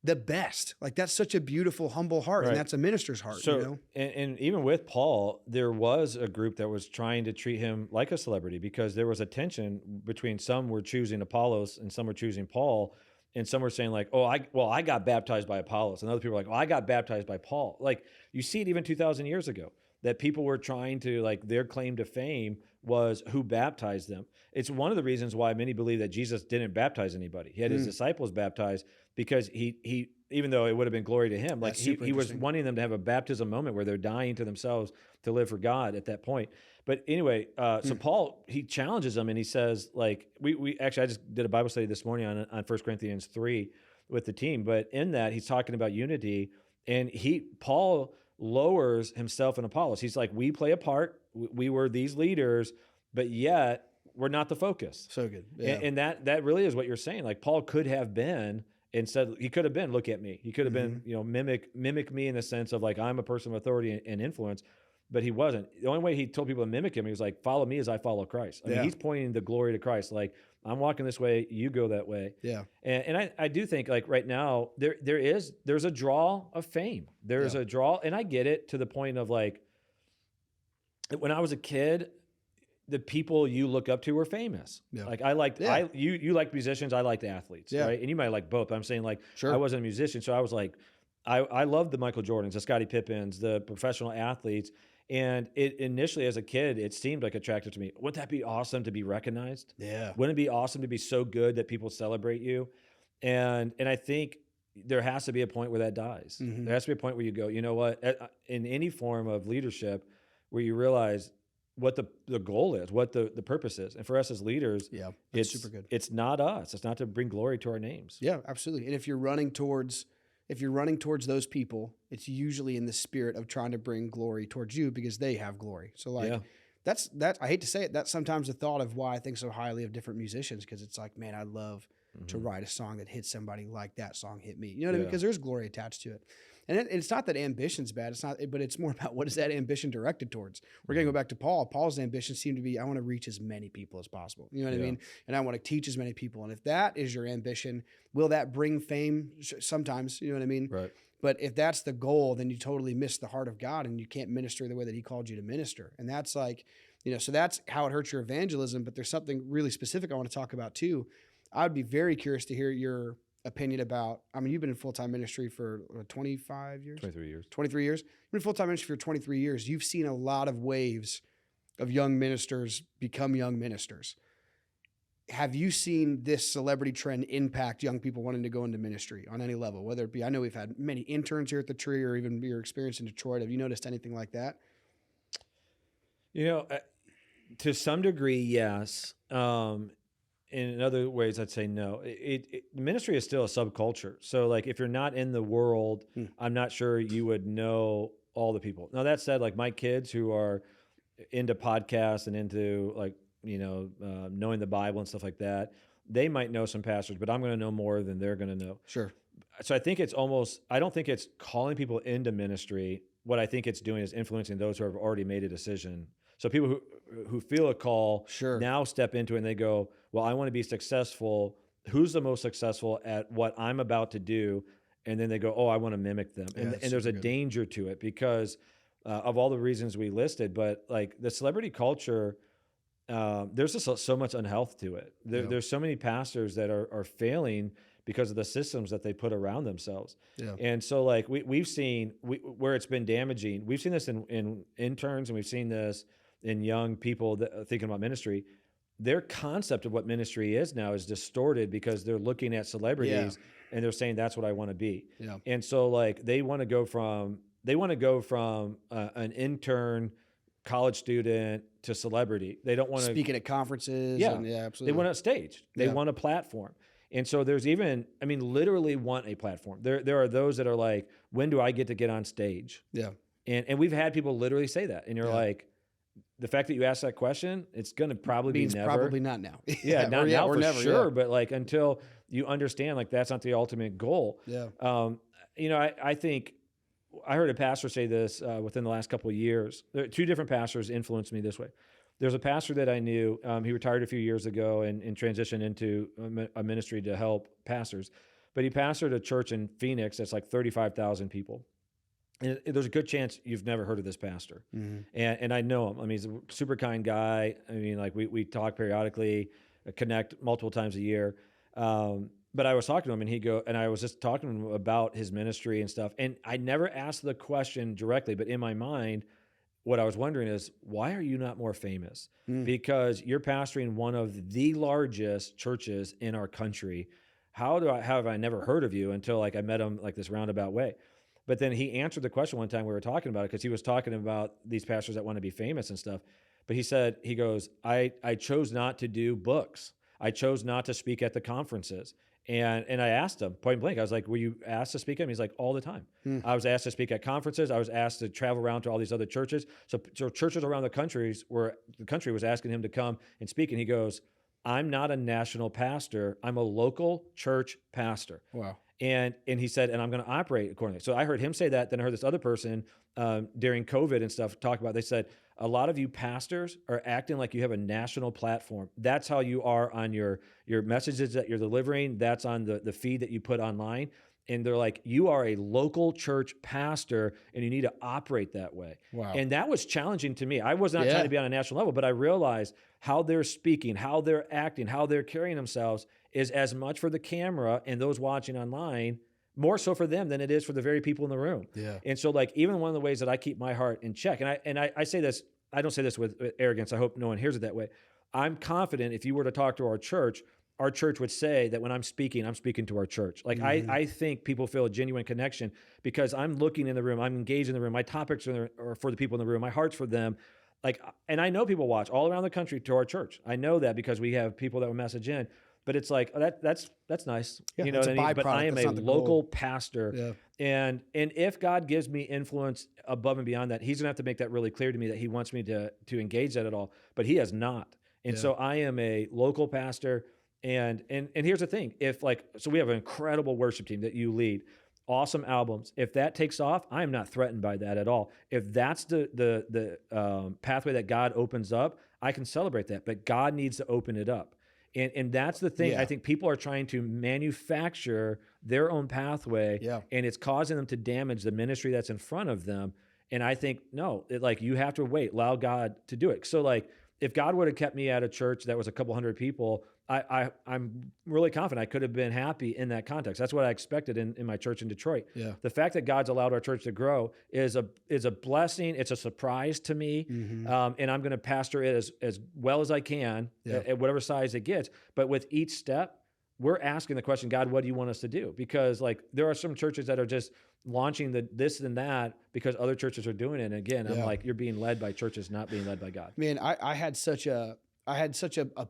the best. Like that's such a beautiful, humble heart. Right. And that's a minister's heart. So, you know? and even with Paul, there was a group that was trying to treat him like a celebrity, because there was a tension between some were choosing Apollos and some were choosing Paul. And some were saying like, I got baptized by Apollos. And other people were like, well, I got baptized by Paul. Like you see it even 2,000 years ago, that people were trying to, like, their claim to fame was who baptized them. It's one of the reasons why many believe that Jesus didn't baptize anybody. He had his disciples baptized, because he even though it would have been glory to him, like he was wanting them to have a baptism moment where they're dying to themselves to live for God at that point. But anyway, so Paul, he challenges them and he says, like, we actually, I just did a Bible study this morning on 1 Corinthians 3 with the team, but in that he's talking about unity, and Paul lowers himself and Apollos. He's like, we play a part, we were these leaders, but yet we're not the focus. So good. Yeah. And that really is what you're saying. Like Paul could have been, instead, he could have been, look at me. He could have been, mimic me in the sense of like, I'm a person of authority and influence, but he wasn't. The only way he told people to mimic him, he was like, follow me as I follow Christ. I mean, he's pointing the glory to Christ. Like, I'm walking this way, you go that way. Yeah. And I do think, like, right now, there's a draw of fame. There's a draw, and I get it, to the point of like, when I was a kid, the people you look up to were famous. Yeah. Like I liked, you liked musicians, I liked athletes, right? And you might like both, but I'm saying like, I wasn't a musician. So I was like, I loved the Michael Jordans, the Scottie Pippens, the professional athletes. And it initially, as a kid, it seemed like attractive to me. Wouldn't that be awesome to be recognized? Yeah. Wouldn't it be awesome to be so good that people celebrate you? And I think there has to be a point where that dies. There has to be a point where you go, you know what, in any form of leadership, where you realize what the goal is, what the purpose is. And for us as leaders, it's super good. It's not us. It's not to bring glory to our names. Yeah, absolutely. And if you're running towards those people, it's usually in the spirit of trying to bring glory towards you, because they have glory. So like that's I hate to say it, that's sometimes the thought of why I think so highly of different musicians, because it's like, man, I love to write a song that hits somebody like that song hit me. You know what I mean? Because there's glory attached to it. And it's not that ambition's bad. It's not, but it's more about what is that ambition directed towards. We're going to go back to Paul. Paul's ambition seemed to be, I want to reach as many people as possible. You know what I mean? And I want to teach as many people. And if that is your ambition, will that bring fame? Sometimes, you know what I mean? Right. But if that's the goal, then you totally miss the heart of God, and you can't minister the way that he called you to minister. And that's like, so that's how it hurts your evangelism. But there's something really specific I want to talk about too. I'd be very curious to hear your opinion about, I mean, you've been in full-time ministry for 25 years? 23 years. 23 years. You've been in full-time ministry for 23 years. You've seen a lot of waves of young ministers become young ministers. Have you seen this celebrity trend impact young people wanting to go into ministry on any level? Whether it be, I know we've had many interns here at the Tree, or even your experience in Detroit. Have you noticed anything like that? To some degree, yes. In other ways, I'd say no. Ministry is still a subculture. So like, if you're not in the world, I'm not sure you would know all the people. Now that said, like my kids who are into podcasts and into like, knowing the Bible and stuff like that, they might know some pastors, but I'm going to know more than they're going to know. Sure. So I think I don't think it's calling people into ministry. What I think it's doing is influencing those who have already made a decision. So people who feel a call now step into it and they go, well, I want to be successful. Who's the most successful at what I'm about to do? And then they go, oh, I want to mimic them. And there's a danger to it because of all the reasons we listed. But like the celebrity culture, there's just so much unhealth to it. There's so many pastors that are failing because of the systems that they put around themselves. Yeah. And so like we've seen where it's been damaging. We've seen this in interns, and we've seen this in young people that are thinking about ministry. Their concept of what ministry is now is distorted because they're looking at celebrities and they're saying, that's what I want to be. Yeah. And so like they want to go from they want to go from an intern, college student to celebrity. They don't want to Speaking at conferences. Yeah, And they absolutely. want a stage. They Yeah. want a platform. And so there's even, I mean, literally want a platform. There are those that are like, when do I get to get on stage? Yeah. And we've had people literally say that. And you're Yeah. like, the fact that you asked that question, it's going to probably Means be never. probably not now. Yeah, not now or for never, sure. yeah. But like until you understand, like that's not the ultimate goal. Yeah. You know, I think I heard a pastor say this within the last couple of years. There, two different pastors influenced me this way. There's a pastor that I knew. He retired a few years ago and transitioned into a ministry to help pastors. But he pastored a church in Phoenix that's like 35,000 people. And there's a good chance you've never heard of this pastor. Mhm. And I know him. I mean, he's a super kind guy. I mean, like we talk periodically, connect multiple times a year. But I was talking to him and I was just talking to him about his ministry and stuff. And I never asked the question directly, but in my mind, what I was wondering is, why are you not more famous? Because you're pastoring one of the largest churches in our country. How have I never heard of you until like I met him like this roundabout way? But then he answered the question one time we were talking about it, because he was talking about these pastors that want to be famous and stuff. But he goes, I chose not to do books. I chose not to speak at the conferences. And I asked him point blank, I was like, were you asked to speak at them? He's like, all the time. I was asked to speak at conferences. I was asked to travel around to all these other churches. So churches around the country was asking him to come and speak. And he goes, I'm not a national pastor. I'm a local church pastor. Wow. And he said, and I'm going to operate accordingly. So I heard him say that. Then I heard this other person during COVID and stuff talk about, they said, a lot of you pastors are acting like you have a national platform. That's how you are on your messages that you're delivering. That's on the feed that you put online. And they're like, you are a local church pastor and you need to operate that way. Wow. And that was challenging to me. I was not trying to be on a national level, but I realized how they're speaking, how they're acting, how they're carrying themselves is as much for the camera and those watching online, more so for them than it is for the very people in the room. Yeah. And so like, even one of the ways that I keep my heart in check, and I say this, I don't say this with arrogance. I hope no one hears it that way. I'm confident if you were to talk to our church would say that when I'm speaking to our church. Like I think people feel a genuine connection because I'm looking in the room, I'm engaged in the room. My topics are for the people in the room. My heart's for them. Like, and I know people watch all around the country to our church. I know that because we have people that will message in. But it's like, oh, that's nice. Yeah, you know what I mean? But I am a local pastor. Yeah. And if God gives me influence above and beyond that, he's going to have to make that really clear to me that he wants me to engage that at all. But he has not. And so I am a local pastor. And here's the thing. So we have an incredible worship team that you lead. Awesome albums. If that takes off, I am not threatened by that at all. If that's the pathway that God opens up, I can celebrate that. But God needs to open it up. And that's the thing. I think people are trying to manufacture their own pathway, and it's causing them to damage the ministry that's in front of them. And I think, no, you have to wait, allow God to do it. So like, if God would have kept me at a church that was a couple hundred people, I'm really confident I could have been happy in that context. That's what I expected in my church in Detroit. Yeah. The fact that God's allowed our church to grow is a blessing. It's a surprise to me. And I'm going to pastor it as well as I can at whatever size it gets. But with each step, we're asking the question, God, what do you want us to do? Because like there are some churches that are just launching this and that because other churches are doing it. And again, I'm like, you're being led by churches, not being led by God. Man, I had such a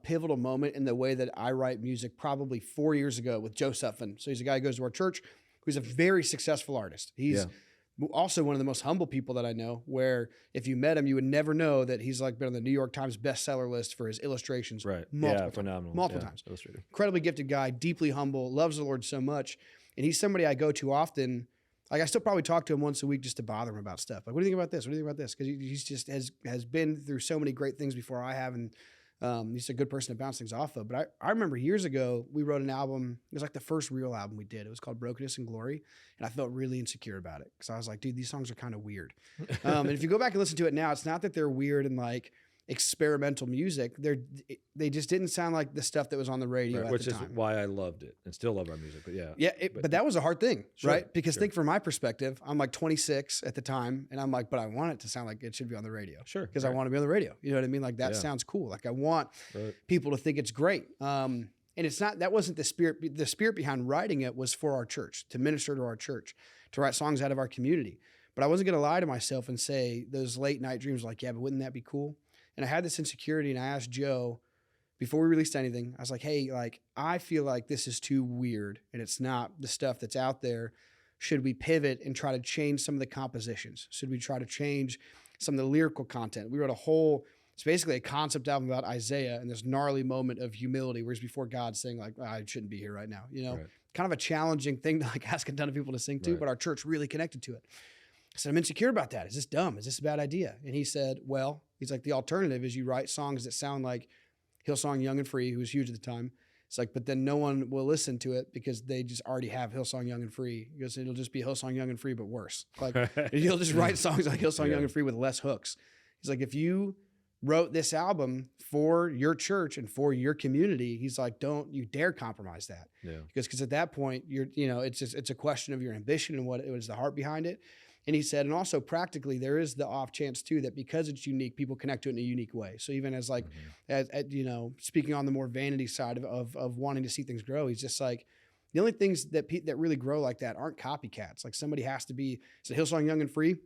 pivotal moment in the way that I write music probably 4 years ago with Joe Sutphin. So he's a guy who goes to our church who's a very successful artist. He's also one of the most humble people that I know, where if you met him, you would never know that he's like been on the New York Times bestseller list for his illustrations. Right. Multiple times. Illustrator. Incredibly gifted guy, deeply humble, loves the Lord so much. And he's somebody I go to often. Like I still probably talk to him once a week just to bother him about stuff. Like, what do you think about this? What do you think about this? Because he's just has been through so many great things before I have, and he's a good person to bounce things off of. But I remember years ago, we wrote an album. It was like the first real album we did. It was called Brokenness and Glory. And I felt really insecure about it because I was like, dude, these songs are kind of weird. And if you go back and listen to it now, it's not that they're weird and like experimental music. They just didn't sound like the stuff that was on the radio at which the is time. why I loved it and still love our music. But but that was a hard thing, right? Because sure. think from my perspective, I'm like 26 at the time, and I'm like, but I want it to sound like it should be on the radio. Sure. Because I want to be on the radio. You know what I mean? Like that sounds cool. Like I want people to think it's great. And it's not, that wasn't the spirit. The spirit behind writing it was for our church, to minister to our church, to write songs out of our community. But I wasn't going to lie to myself and say those late night dreams like, yeah, but wouldn't that be cool? And I had this insecurity, and I asked Joe before we released anything, I was like, hey, like, I feel like this is too weird and it's not the stuff that's out there. Should we pivot and try to change some of the compositions? Should we try to change some of the lyrical content? We wrote it's basically a concept album about Isaiah and this gnarly moment of humility, whereas before God saying like, I shouldn't be here right now, right. Kind of a challenging thing to like ask a ton of people to sing to, but our church really connected to it. I said, I'm insecure about that. Is this dumb? Is this a bad idea? And he said, well, he's like, the alternative is you write songs that sound like Hillsong Young and Free, who was huge at the time. It's like, but then no one will listen to it because they just already have Hillsong Young and Free. He goes, it'll just be Hillsong Young and Free, but worse. Like you'll just write songs like Hillsong Young and Free with less hooks. He's like, if you wrote this album for your church and for your community, he's like, don't you dare compromise that. Yeah. Because at that point, it's a question of your ambition and what it was the heart behind it. And he said, and also practically, there is the off chance too that because it's unique, people connect to it in a unique way. So even as like, as speaking on the more vanity side of wanting to see things grow, he's just like, the only things that really grow like that aren't copycats. Like somebody has to be, so Hillsong Young and Free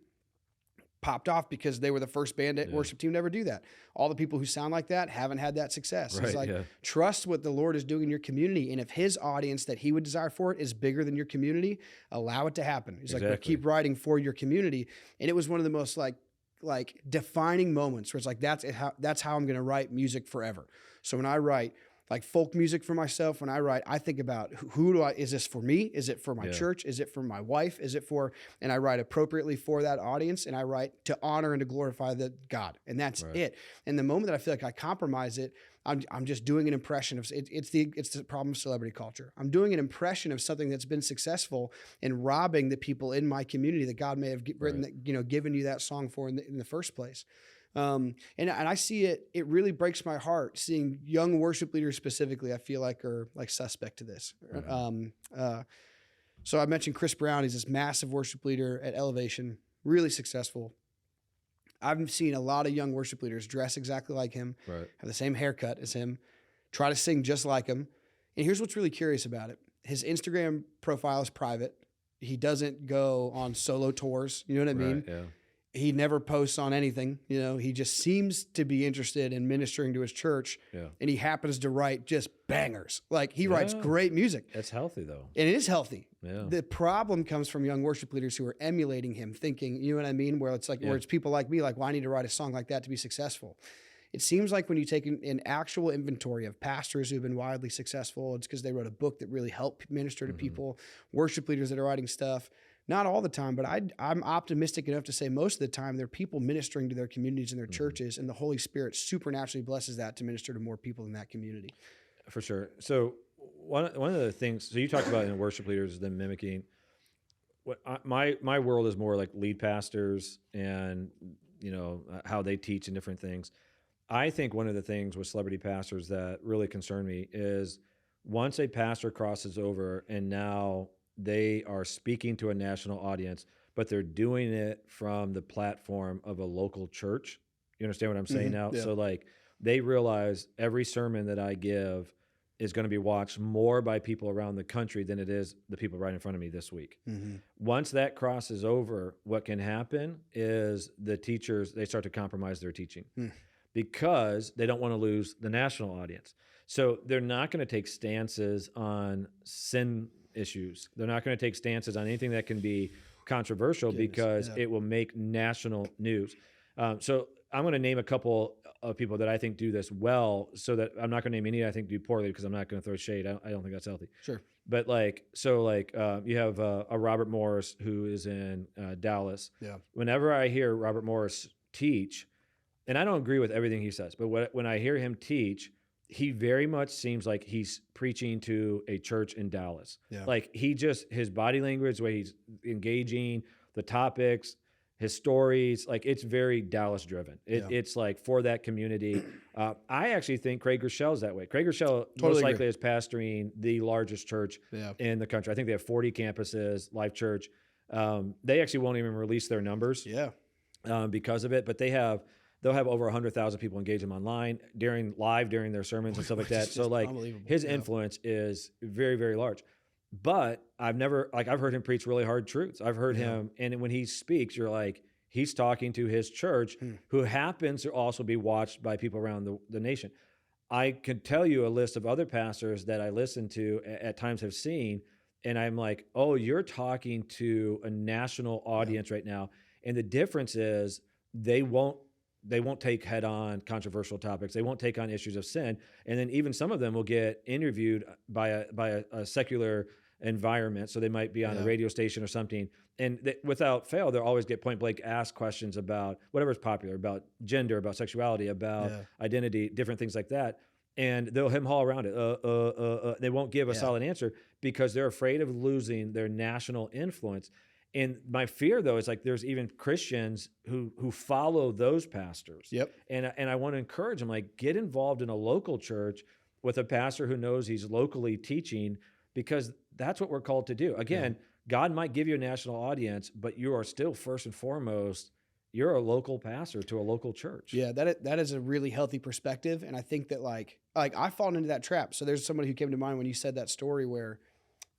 popped off because they were the first band at worship team to ever do that. All the people who sound like that haven't had that success. Right, it's like, trust what the Lord is doing in your community. And if his audience that he would desire for it is bigger than your community, allow it to happen. He's like, but keep writing for your community. And it was one of the most like defining moments where it's like, that's how I'm going to write music forever. So when I write like folk music for myself, when I write, I think about is this for me? Is it for my church? Is it for my wife? And I write appropriately for that audience, and I write to honor and to glorify God. And that's it. And the moment that I feel like I compromise it, I'm just doing an impression of it's the problem of celebrity culture. I'm doing an impression of something that's been successful and robbing the people in my community that God may have given you that song for in the first place. And I see it really breaks my heart seeing young worship leaders specifically, I feel like are like suspect to this. So I mentioned Chris Brown. He's this massive worship leader at Elevation, really successful. I've seen a lot of young worship leaders dress exactly like him, have the same haircut as him, try to sing just like him. And here's what's really curious about it. His Instagram profile is private. He doesn't go on solo tours. You know what I mean? Yeah. He never posts on anything, he just seems to be interested in ministering to his church. Yeah. And he happens to write just bangers. Like he writes great music. It's healthy though. And it is healthy. Yeah. The problem comes from young worship leaders who are emulating him, thinking, you know what I mean? Where it's like, where it's people like me, like, well, I need to write a song like that to be successful. It seems like when you take an actual inventory of pastors who've been wildly successful, it's because they wrote a book that really helped minister to people, worship leaders that are writing stuff. Not all the time, but I'm optimistic enough to say most of the time they're people ministering to their communities and their churches, and the Holy Spirit supernaturally blesses that to minister to more people in that community. For sure. So one of the things, so you talked about in worship leaders, them mimicking. My world is more like lead pastors and how they teach and different things. I think one of the things with celebrity pastors that really concern me is once a pastor crosses over and now they are speaking to a national audience, but they're doing it from the platform of a local church. You understand what I'm saying now? Yeah. So like they realize every sermon that I give is going to be watched more by people around the country than it is the people right in front of me this week. Once that crosses over, what can happen is the teachers, they start to compromise their teaching because they don't want to lose the national audience. So they're not going to take stances on sin issues. They're not going to take stances on anything that can be controversial because it will make national news. So I'm going to name a couple of people that I think do this well, so that I'm not going to name any I think do poorly because I'm not going to throw shade. I don't think that's healthy. Sure. But you have a Robert Morris who is in Dallas. Yeah. Whenever I hear Robert Morris teach, and I don't agree with everything he says, but when I hear him teach, he very much seems like he's preaching to a church in Dallas. Yeah. Like his body language, the way he's engaging, the topics, his stories, like it's very Dallas driven. It's like for that community. I actually think Craig Groeschel's that way. Craig Groeschel most likely is pastoring the largest church in the country. I think they have 40 campuses, Life Church. They actually won't even release their numbers because of it, but they'll have over 100,000 people engage them online during their sermons and stuff like that. So like his influence is very, very large. But I've heard him preach really hard truths. I've heard him, and when he speaks, you're like, he's talking to his church, who happens to also be watched by people around the nation. I could tell you a list of other pastors that I listen to at times have seen, and I'm like, oh, you're talking to a national audience right now. And the difference is they won't take head on controversial topics. They won't take on issues of sin. And then even some of them will get interviewed by a secular environment. So they might be on a radio station or something. And without fail, they'll always get point blank asked questions about whatever's popular, about gender, about sexuality, about identity, different things like that. And they'll hem haul around it. They won't give a solid answer because they're afraid of losing their national influence. And my fear, though, is like there's even Christians who follow those pastors. And I want to encourage them, like, get involved in a local church with a pastor who knows he's locally teaching, because that's what we're called to do. Again, God might give you a national audience, but you are still first and foremost, you're a local pastor to a local church. Yeah, that is a really healthy perspective. And I think that like I've fallen into that trap. So there's somebody who came to mind when you said that story where,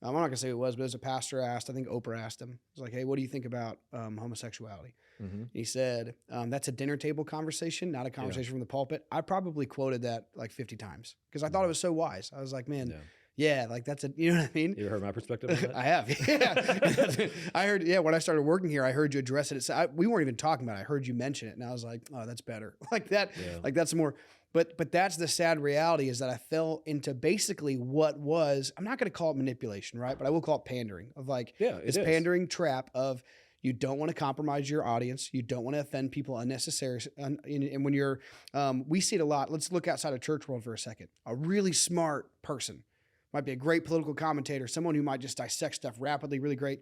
I'm not gonna say who it was, but there's a pastor asked, I think Oprah asked him, he was like, hey, what do you think about homosexuality? And he said, that's a dinner table conversation, not a conversation from the pulpit. I probably quoted that like 50 times because I thought it was so wise. I was like, man, like that's you know what I mean? You heard my perspective on that? I have. I heard, when I started working here, I heard you address it. We weren't even talking about it. I heard you mention it and I was like, oh, that's better. Like that, like that's more, but that's the sad reality, is that I fell into basically what was, I'm not going to call it manipulation, right? But I will call it pandering, of like this pandering trap of, you don't want to compromise your audience. You don't want to offend people unnecessarily. And when you're, we see it a lot. Let's look outside of church world for a second. A really smart person might be a great political commentator, someone who might just dissect stuff rapidly, really great.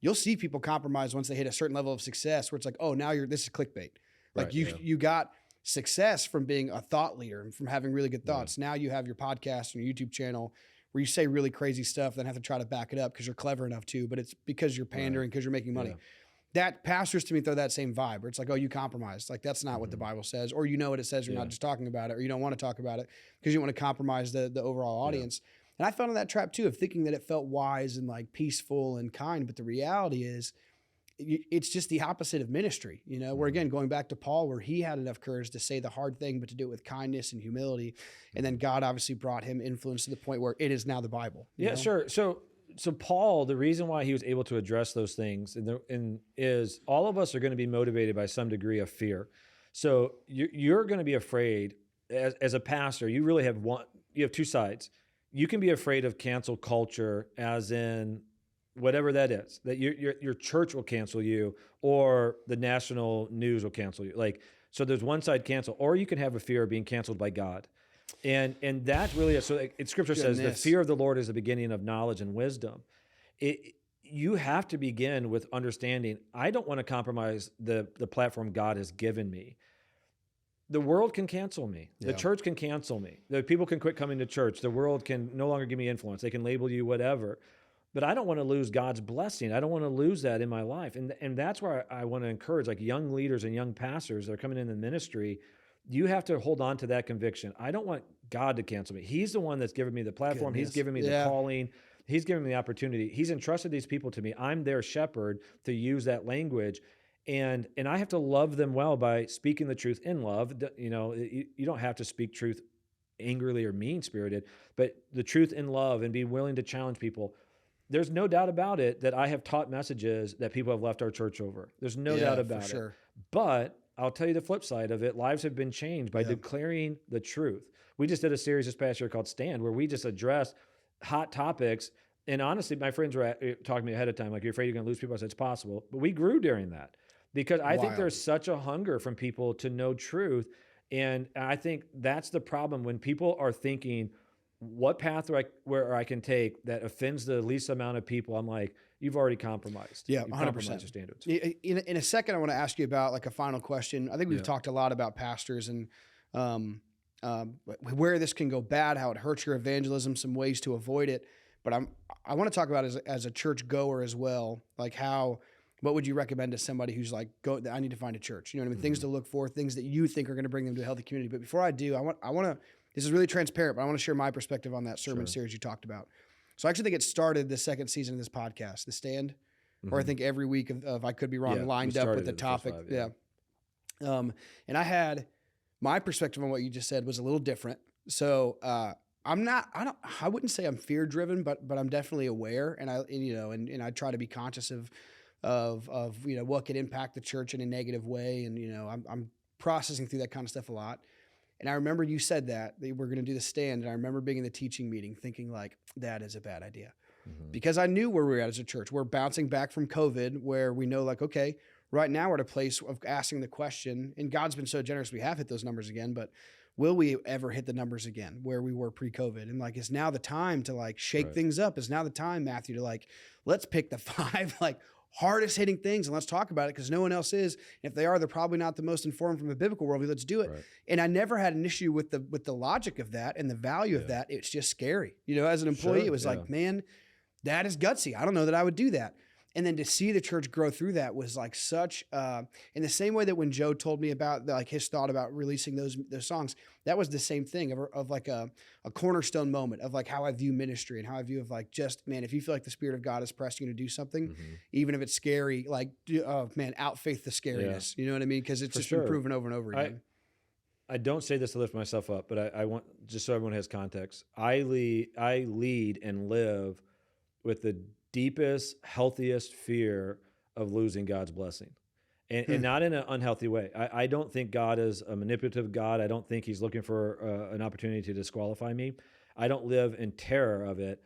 You'll see people compromise once they hit a certain level of success, where it's like, oh, now this is clickbait. Like you got success from being a thought leader and from having really good thoughts. Now you have your podcast and your YouTube channel where you say really crazy stuff, then have to try to back it up because you're clever enough to, but it's because you're pandering, because you're making money. That pastors to me throw that same vibe where it's like, oh, you compromised. Like that's not what the Bible says, or you know what it says, you're not just talking about it, or you don't want to talk about it because you want to compromise the overall audience. And I fell in that trap too, of thinking that it felt wise and like peaceful and kind. But the reality is it's just the opposite of ministry, where again, going back to Paul, where he had enough courage to say the hard thing, but to do it with kindness and humility. And then God obviously brought him influence to the point where it is now the Bible. You know? Sure. So Paul, the reason why he was able to address those things is all of us are going to be motivated by some degree of fear. So you're going to be afraid as a pastor. You really have you have two sides. You can be afraid of cancel culture, as in whatever that is, that your church will cancel you or the national news will cancel you. Like, so there's one side cancel, or you can have a fear of being canceled by God. And that's really, so Scripture says the fear of the Lord is the beginning of knowledge and wisdom. You have to begin with understanding, I don't want to compromise the platform God has given me. The world can cancel me. The church can cancel me. The people can quit coming to church. The world can no longer give me influence. They can label you whatever. But I don't want to lose God's blessing. I don't want to lose that in my life. And that's where I want to encourage like young leaders and young pastors that are coming in the ministry. You have to hold on to that conviction. I don't want God to cancel me. He's the one that's given me the platform. He's given me the calling. He's given me the opportunity. He's entrusted these people to me. I'm their shepherd to use that language. And I have to love them well by speaking the truth in love. You don't have to speak truth angrily or mean-spirited, but the truth in love, and be willing to challenge people. There's no doubt about it that I have taught messages that people have left our church over. There's no doubt about it. But I'll tell you the flip side of it. Lives have been changed by declaring the truth. We just did a series this past year called Stand, where we just addressed hot topics. And honestly, my friends were talking to me ahead of time, like, you're afraid you're going to lose people? I said, it's possible. But we grew during that because I think there's such a hunger from people to know truth. And I think that's the problem when people are thinking, what path where I can take that offends the least amount of people? I'm like, you've already commised. Yeah, you've 100%. Compromised your standards. In a second, I want to ask you about like a final question. I think we've talked a lot about pastors and where this can go bad, how it hurts your evangelism, some ways to avoid it. But I want to talk about as a church goer as well, like what would you recommend to somebody who's like, I need to find a church? You know what I mean? Things to look for, things that you think are going to bring them to a healthy community. But before I do, I want to. This is really transparent, but I want to share my perspective on that sermon series you talked about. So I actually think it started the second season of this podcast, The Stand, where I think every week of I Could Be Wrong lined up with the topic. And I had my perspective on what you just said was a little different. So I wouldn't say I'm fear driven, but I'm definitely aware, and I try to be conscious of what could impact the church in a negative way, and I'm processing through that kind of stuff a lot. And I remember you said that we're going to do The Stand, and I remember being in the teaching meeting thinking like, that is a bad idea, because I knew where we were at as a church. We're bouncing back from COVID, where we know like, okay, right now we're at a place of asking the question, and God's been so generous we have hit those numbers again, but will we ever hit the numbers again where we were pre-COVID? And like, is now the time to like shake things up? Is now the time, Matthew, to like, let's pick the 5 like hardest hitting things and let's talk about it, because no one else is. And if they are, they're probably not the most informed from a biblical worldview. Let's do it. Right. And I never had an issue with the logic of that and the value of that. It's just scary. As an employee, it was like, man, that is gutsy. I don't know that I would do that. And then to see the church grow through that was like such, in the same way that when Joe told me about like his thought about releasing those songs, that was the same thing of like a cornerstone moment of like how I view ministry and how I view of like, just, man, if you feel like the Spirit of God is pressing you to do something, even if it's scary, like, outfaith the scariness. You know what I mean? Because it's just been proven over and over again. I don't say this to lift myself up, but I want, just so everyone has context, I lead and live with the deepest, healthiest fear of losing God's blessing, and not in an unhealthy way. I don't think God is a manipulative God. I don't think he's looking for an opportunity to disqualify me. I don't live in terror of it.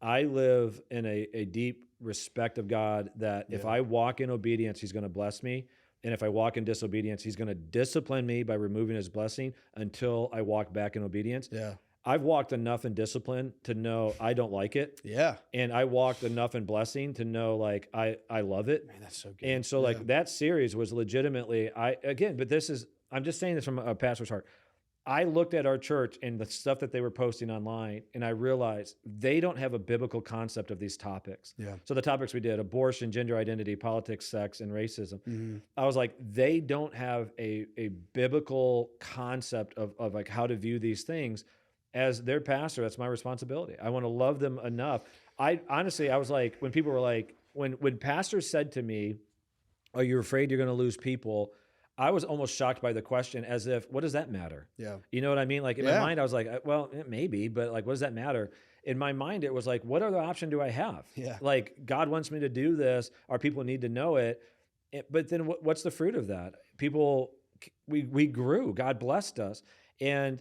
I live in a deep respect of God, that if I walk in obedience, he's going to bless me. And if I walk in disobedience, he's going to discipline me by removing his blessing until I walk back in obedience. Yeah. I've walked enough in discipline to know I don't like it. Yeah. And I walked enough in blessing to know like I love it. Man, that's so good. And so like that series was legitimately, I'm just saying this from a pastor's heart. I looked at our church and the stuff that they were posting online, and I realized they don't have a biblical concept of these topics. Yeah. So the topics we did, abortion, gender identity, politics, sex, and racism. I was like, they don't have a biblical concept of like how to view these things. As their pastor, that's my responsibility. I want to love them enough. I was like, when people were like, when pastors said to me, "Are you afraid you're going to lose people?" I was almost shocked by the question, as if, what does that matter? Yeah. You know what I mean? Like in my mind, I was like, well, maybe, but like, what does that matter? In my mind, it was like, what other option do I have? Yeah. Like, God wants me to do this. Our people need to know it. But then what's the fruit of that? We grew. God blessed us. And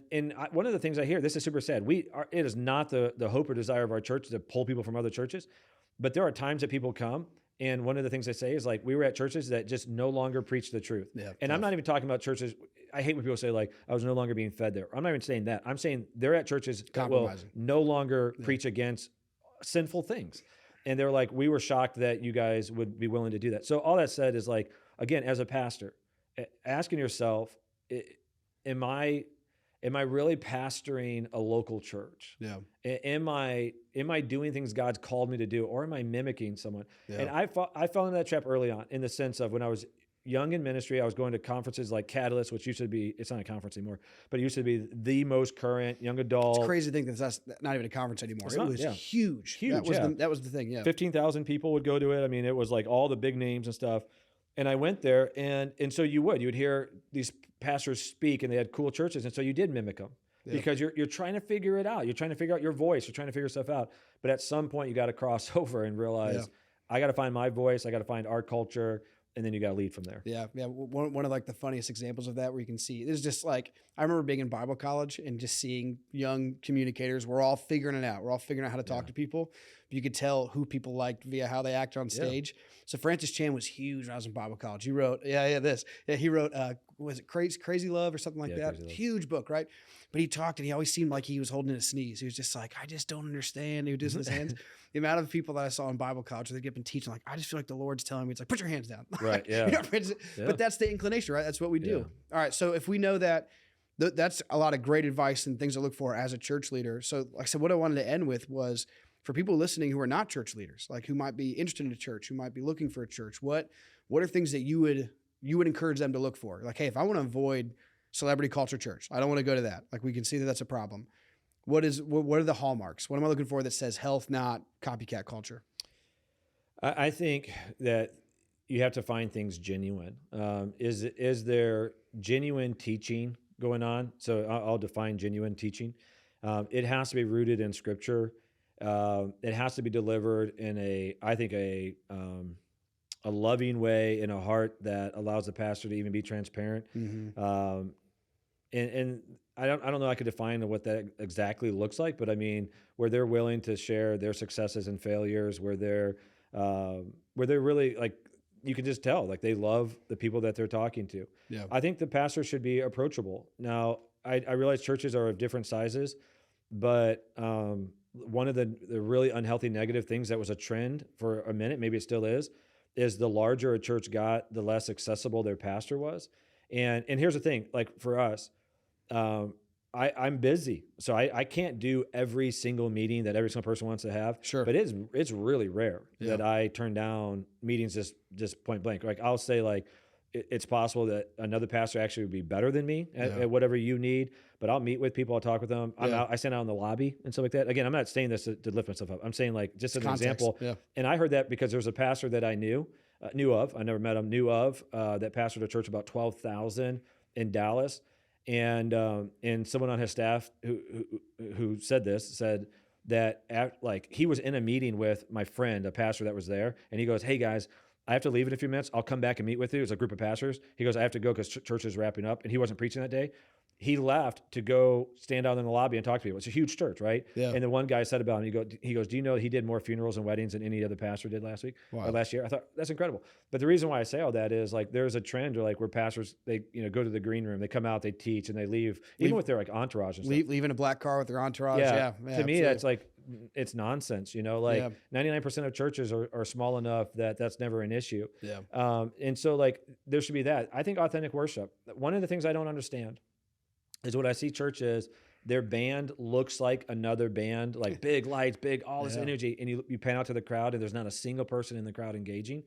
one of the things I hear, this is super sad. It is not the hope or desire of our church to pull people from other churches, but there are times that people come, and one of the things they say is like, we were at churches that just no longer preach the truth. Yeah, and I'm not even talking about churches. I hate when people say like, I was no longer being fed there. I'm not even saying that. I'm saying they're at churches that will no longer preach against sinful things. And they're like, we were shocked that you guys would be willing to do that. So all that said is like, again, as a pastor, asking yourself, am I really pastoring a local church? Yeah. Am I doing things God's called me to do, or am I mimicking someone? Yeah. And I fell into that trap early on, in the sense of when I was young in ministry, I was going to conferences like Catalyst, which used to be, it's not a conference anymore, but it used to be the most current young adult. It's crazy to think that's not even a conference anymore. It was huge. Huge. That was the thing. Yeah. 15,000 people would go to it. I mean, it was like all the big names and stuff. And I went there, and so you would hear these pastors speak, and they had cool churches, and so you did mimic them because you're trying to figure it out. You're trying to figure out your voice. You're trying to figure stuff out. But at some point, you got to cross over and realize, I got to find my voice. I got to find our culture, and then you got to lead from there. Yeah. One of like the funniest examples of that, where you can see, it's just like, I remember being in Bible college and just seeing young communicators. We're all figuring it out. We're all figuring out how to talk to people. You could tell who people liked via how they act on stage. So Francis Chan was huge when I was in Bible college. He wrote, he wrote, was it Crazy Love or something like that? Huge book, right? But he talked, and he always seemed like he was holding in a sneeze. He was just like, I just don't understand. He would do this with his hands. The amount of people that I saw in Bible college, they'd get up and teach, like, I just feel like the Lord's telling me, it's like, put your hands down. Right, yeah. But that's the inclination, right? That's what we do. All right, so if we know that, that's a lot of great advice and things to look for as a church leader. So like I said, what I wanted to end with was, for people listening who are not church leaders, like who might be interested in a church, who might be looking for a church, what are things that you would encourage them to look for? Like, hey, if I want to avoid celebrity culture church, I don't want to go to that. Like, we can see that that's a problem. What are the hallmarks? What am I looking for that says health, not copycat culture? I think that you have to find things genuine. Is there genuine teaching going on? So I'll define genuine teaching. It has to be rooted in Scripture. It has to be delivered in a loving way, in a heart that allows the pastor to even be transparent. Mm-hmm. And I don't know I could define what that exactly looks like, but I mean, where they're willing to share their successes and failures, where they're really, like, you can just tell, like, they love the people that they're talking to. Yeah. I think the pastor should be approachable. Now, I realize churches are of different sizes, but one of the really unhealthy negative things that was a trend for a minute, maybe it still is the larger a church got, the less accessible their pastor was. And here's the thing, like, for us, I'm busy, so I can't do every single meeting that every single person wants to have. Sure. But it's really rare that I turn down meetings just point blank. Like, I'll say, like, it's possible that another pastor actually would be better than me at whatever you need, but I'll meet with people, I'll talk with them. I stand out in the lobby and stuff like that. Again, I'm not saying this to lift myself up. I'm saying, like, just as an example. Yeah. And I heard that because there was a pastor that I knew of, I never met him, that pastored a church about 12,000 in Dallas. And someone on his staff who said that like, he was in a meeting with my friend, a pastor that was there, and he goes, "Hey guys, I have to leave in a few minutes. I'll come back and meet with you." It's a group of pastors. He goes, "I have to go because church is wrapping up," and he wasn't preaching that day. He left to go stand out in the lobby and talk to people. It's a huge church, right? Yeah. And the one guy said about him, he goes, "Do you know he did more funerals and weddings than any other pastor did last week or last year?" I thought, that's incredible. But the reason why I say all that is, like, there's a trend where pastors, they go to the green room, they come out, they teach, and they leave even with their, like, entourage and stuff. Leave in a black car with their entourage. Yeah. To me, absolutely. That's like, it's nonsense. 99% of churches are small enough that that's never an issue. Yeah. And so, like, there should be that. I think authentic worship. One of the things I don't understand is what I see churches, their band looks like another band, like big lights, all this energy, and you pan out to the crowd and there's not a single person in the crowd engaging.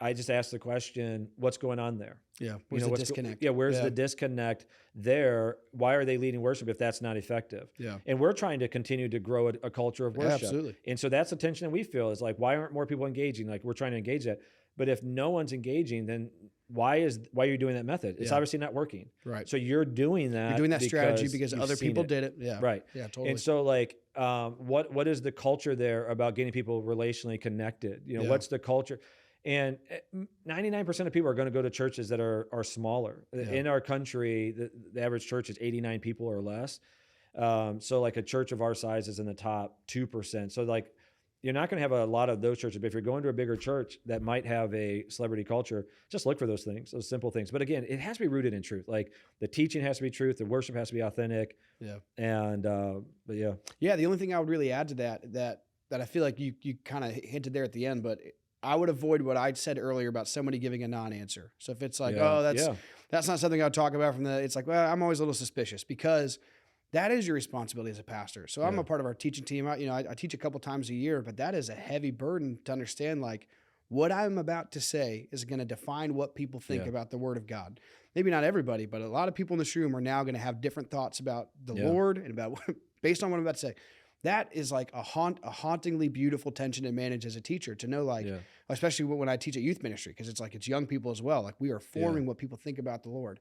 I just ask the question, what's going on there? Yeah. Where's the disconnect? Where's the disconnect there? Why are they leading worship if that's not effective? Yeah. And we're trying to continue to grow a culture of worship. Yeah, absolutely. And so that's the tension that we feel, is like, why aren't more people engaging? Like, we're trying to engage that. But if no one's engaging, then why are you doing that method? It's obviously not working. Right. So you're doing that. You're doing that strategy because other people did it. Yeah. Right. Yeah, totally. And so, like, what is the culture there about getting people relationally connected? What's the culture? And 99% of people are going to go to churches that are smaller. Yeah. In our country, the average church is 89 people or less. So, like, a church of our size is in the top 2%. So, like, you're not going to have a lot of those churches. But if you're going to a bigger church that might have a celebrity culture, just look for those things, those simple things. But again, it has to be rooted in truth. Like, the teaching has to be truth. The worship has to be authentic. Yeah. And, but yeah. Yeah. The only thing I would really add to that I feel like you kind of hinted there at the end, but I would avoid what I said earlier about somebody giving a non-answer. So if it's like, that's not something I would talk about it's like, well, I'm always a little suspicious, because that is your responsibility as a pastor. So I'm a part of our teaching team. I teach a couple times a year, but that is a heavy burden to understand. Like, what I'm about to say is going to define what people think about the Word of God. Maybe not everybody, but a lot of people in this room are now going to have different thoughts about the Lord and about based on what I'm about to say. That is like a hauntingly beautiful tension to manage as a teacher, to know, like, especially when I teach at youth ministry, because it's young people as well. Like, we are forming what people think about the Lord.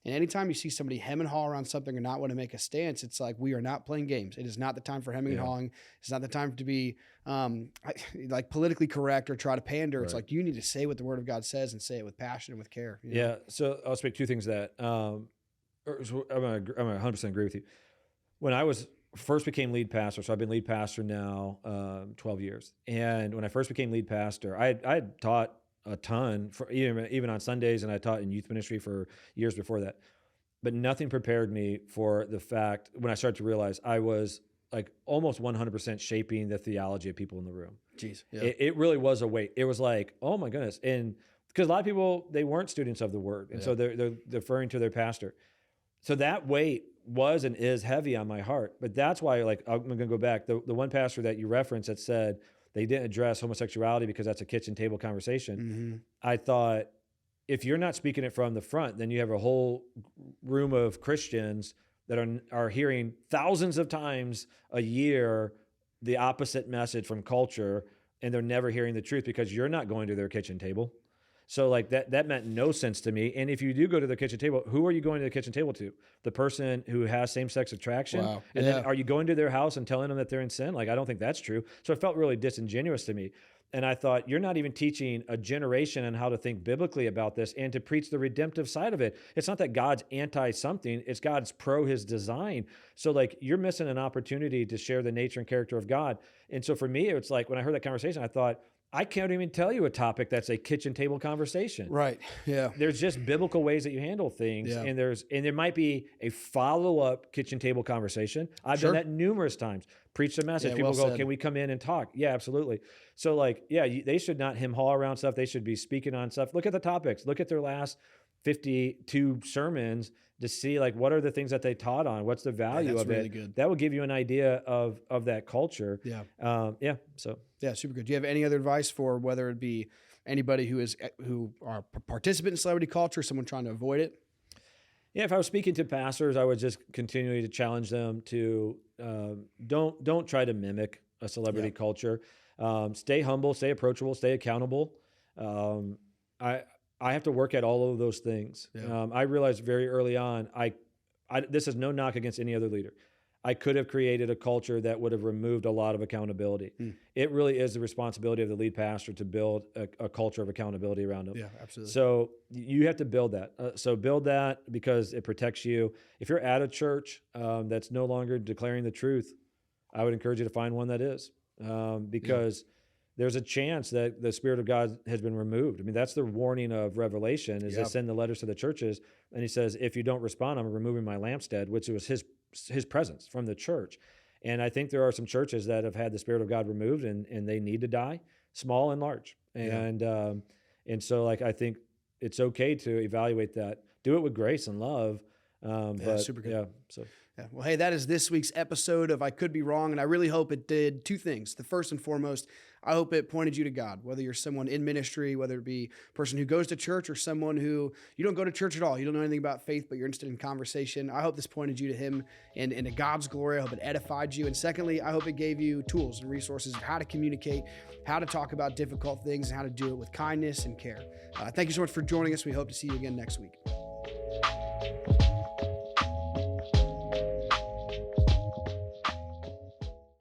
And anytime you see somebody hem and haw around something or not want to make a stance, it's like, we are not playing games. It is not the time for hemming and hawing. It's not the time to be like politically correct or try to pander. Right. It's like, you need to say what the Word of God says and say it with passion and with care. Yeah. So I'll speak two things that I'm going to 100% agree with you. When I first became lead pastor, so I've been lead pastor now 12 years. And when I first became lead pastor, I had taught a ton, even on Sundays, and I taught in youth ministry for years before that. But nothing prepared me for the fact, when I started to realize I was, like, almost 100% shaping the theology of people in the room. Jeez. Yeah. It really was a weight. It was like, oh my goodness. And because a lot of people, they weren't students of the Word. And so they're deferring to their pastor. So that weight was and is heavy on my heart. But that's why, like, I'm going to go back. The one pastor that you referenced that said they didn't address homosexuality because that's a kitchen table conversation. Mm-hmm. I thought, if you're not speaking it from the front, then you have a whole room of Christians that are hearing thousands of times a year the opposite message from culture, and they're never hearing the truth because you're not going to their kitchen table. So like that meant no sense to me. And if you do go to the kitchen table, who are you going to the kitchen table to? The person who has same-sex attraction? Wow. And then are you going to their house and telling them that they're in sin? Like, I don't think that's true. So it felt really disingenuous to me. And I thought, you're not even teaching a generation on how to think biblically about this and to preach the redemptive side of it. It's not that God's anti-something, it's God's pro his design. So like, you're missing an opportunity to share the nature and character of God. And so for me, it's like, when I heard that conversation, I thought, I can't even tell you a topic that's a kitchen table conversation. Right. Yeah. There's just biblical ways that you handle things. Yeah. And there might be a follow-up kitchen table conversation. I've done that numerous times. Preach the message. Yeah, People well go, said. can we come in and talk? Yeah, absolutely. So like, yeah, they should not hem-haw around stuff. They should be speaking on stuff. Look at the topics. Look at their last 52 sermons to see like, what are the things that they taught on? What's the value that's of really it? good. That will give you an idea of that culture. Yeah. Yeah. Super good. Do you have any other advice for whether it be anybody who are a participant in celebrity culture, someone trying to avoid it? Yeah, if I was speaking to pastors, I would just continually to challenge them to don't try to mimic a celebrity culture. Stay humble, stay approachable, stay accountable. I have to work at all of those things. Yeah. I realized very early on, this is no knock against any other leader. I could have created a culture that would have removed a lot of accountability. It really is the responsibility of the lead pastor to build a culture of accountability around them. Yeah, absolutely. So you have to build that. So build that because it protects you. If you're at a church that's no longer declaring the truth, I would encourage you to find one that is, because there's a chance that the Spirit of God has been removed. I mean, that's the warning of Revelation, is they send the letters to the churches, and he says, if you don't respond, I'm removing my lampstand, which was his presence from the church. And I think there are some churches that have had the Spirit of God removed and they need to die, small and large. And so like, I think it's okay to evaluate that. Do it with grace and love. But super good. Yeah. So. Yeah. Well, hey, that is this week's episode of I Could Be Wrong, and I really hope it did two things. The first and foremost, I hope it pointed you to God, whether you're someone in ministry, whether it be a person who goes to church or someone who you don't go to church at all. You don't know anything about faith, but you're interested in conversation. I hope this pointed you to him and to God's glory. I hope it edified you. And secondly, I hope it gave you tools and resources of how to communicate, how to talk about difficult things, and how to do it with kindness and care. Thank you so much for joining us. We hope to see you again next week.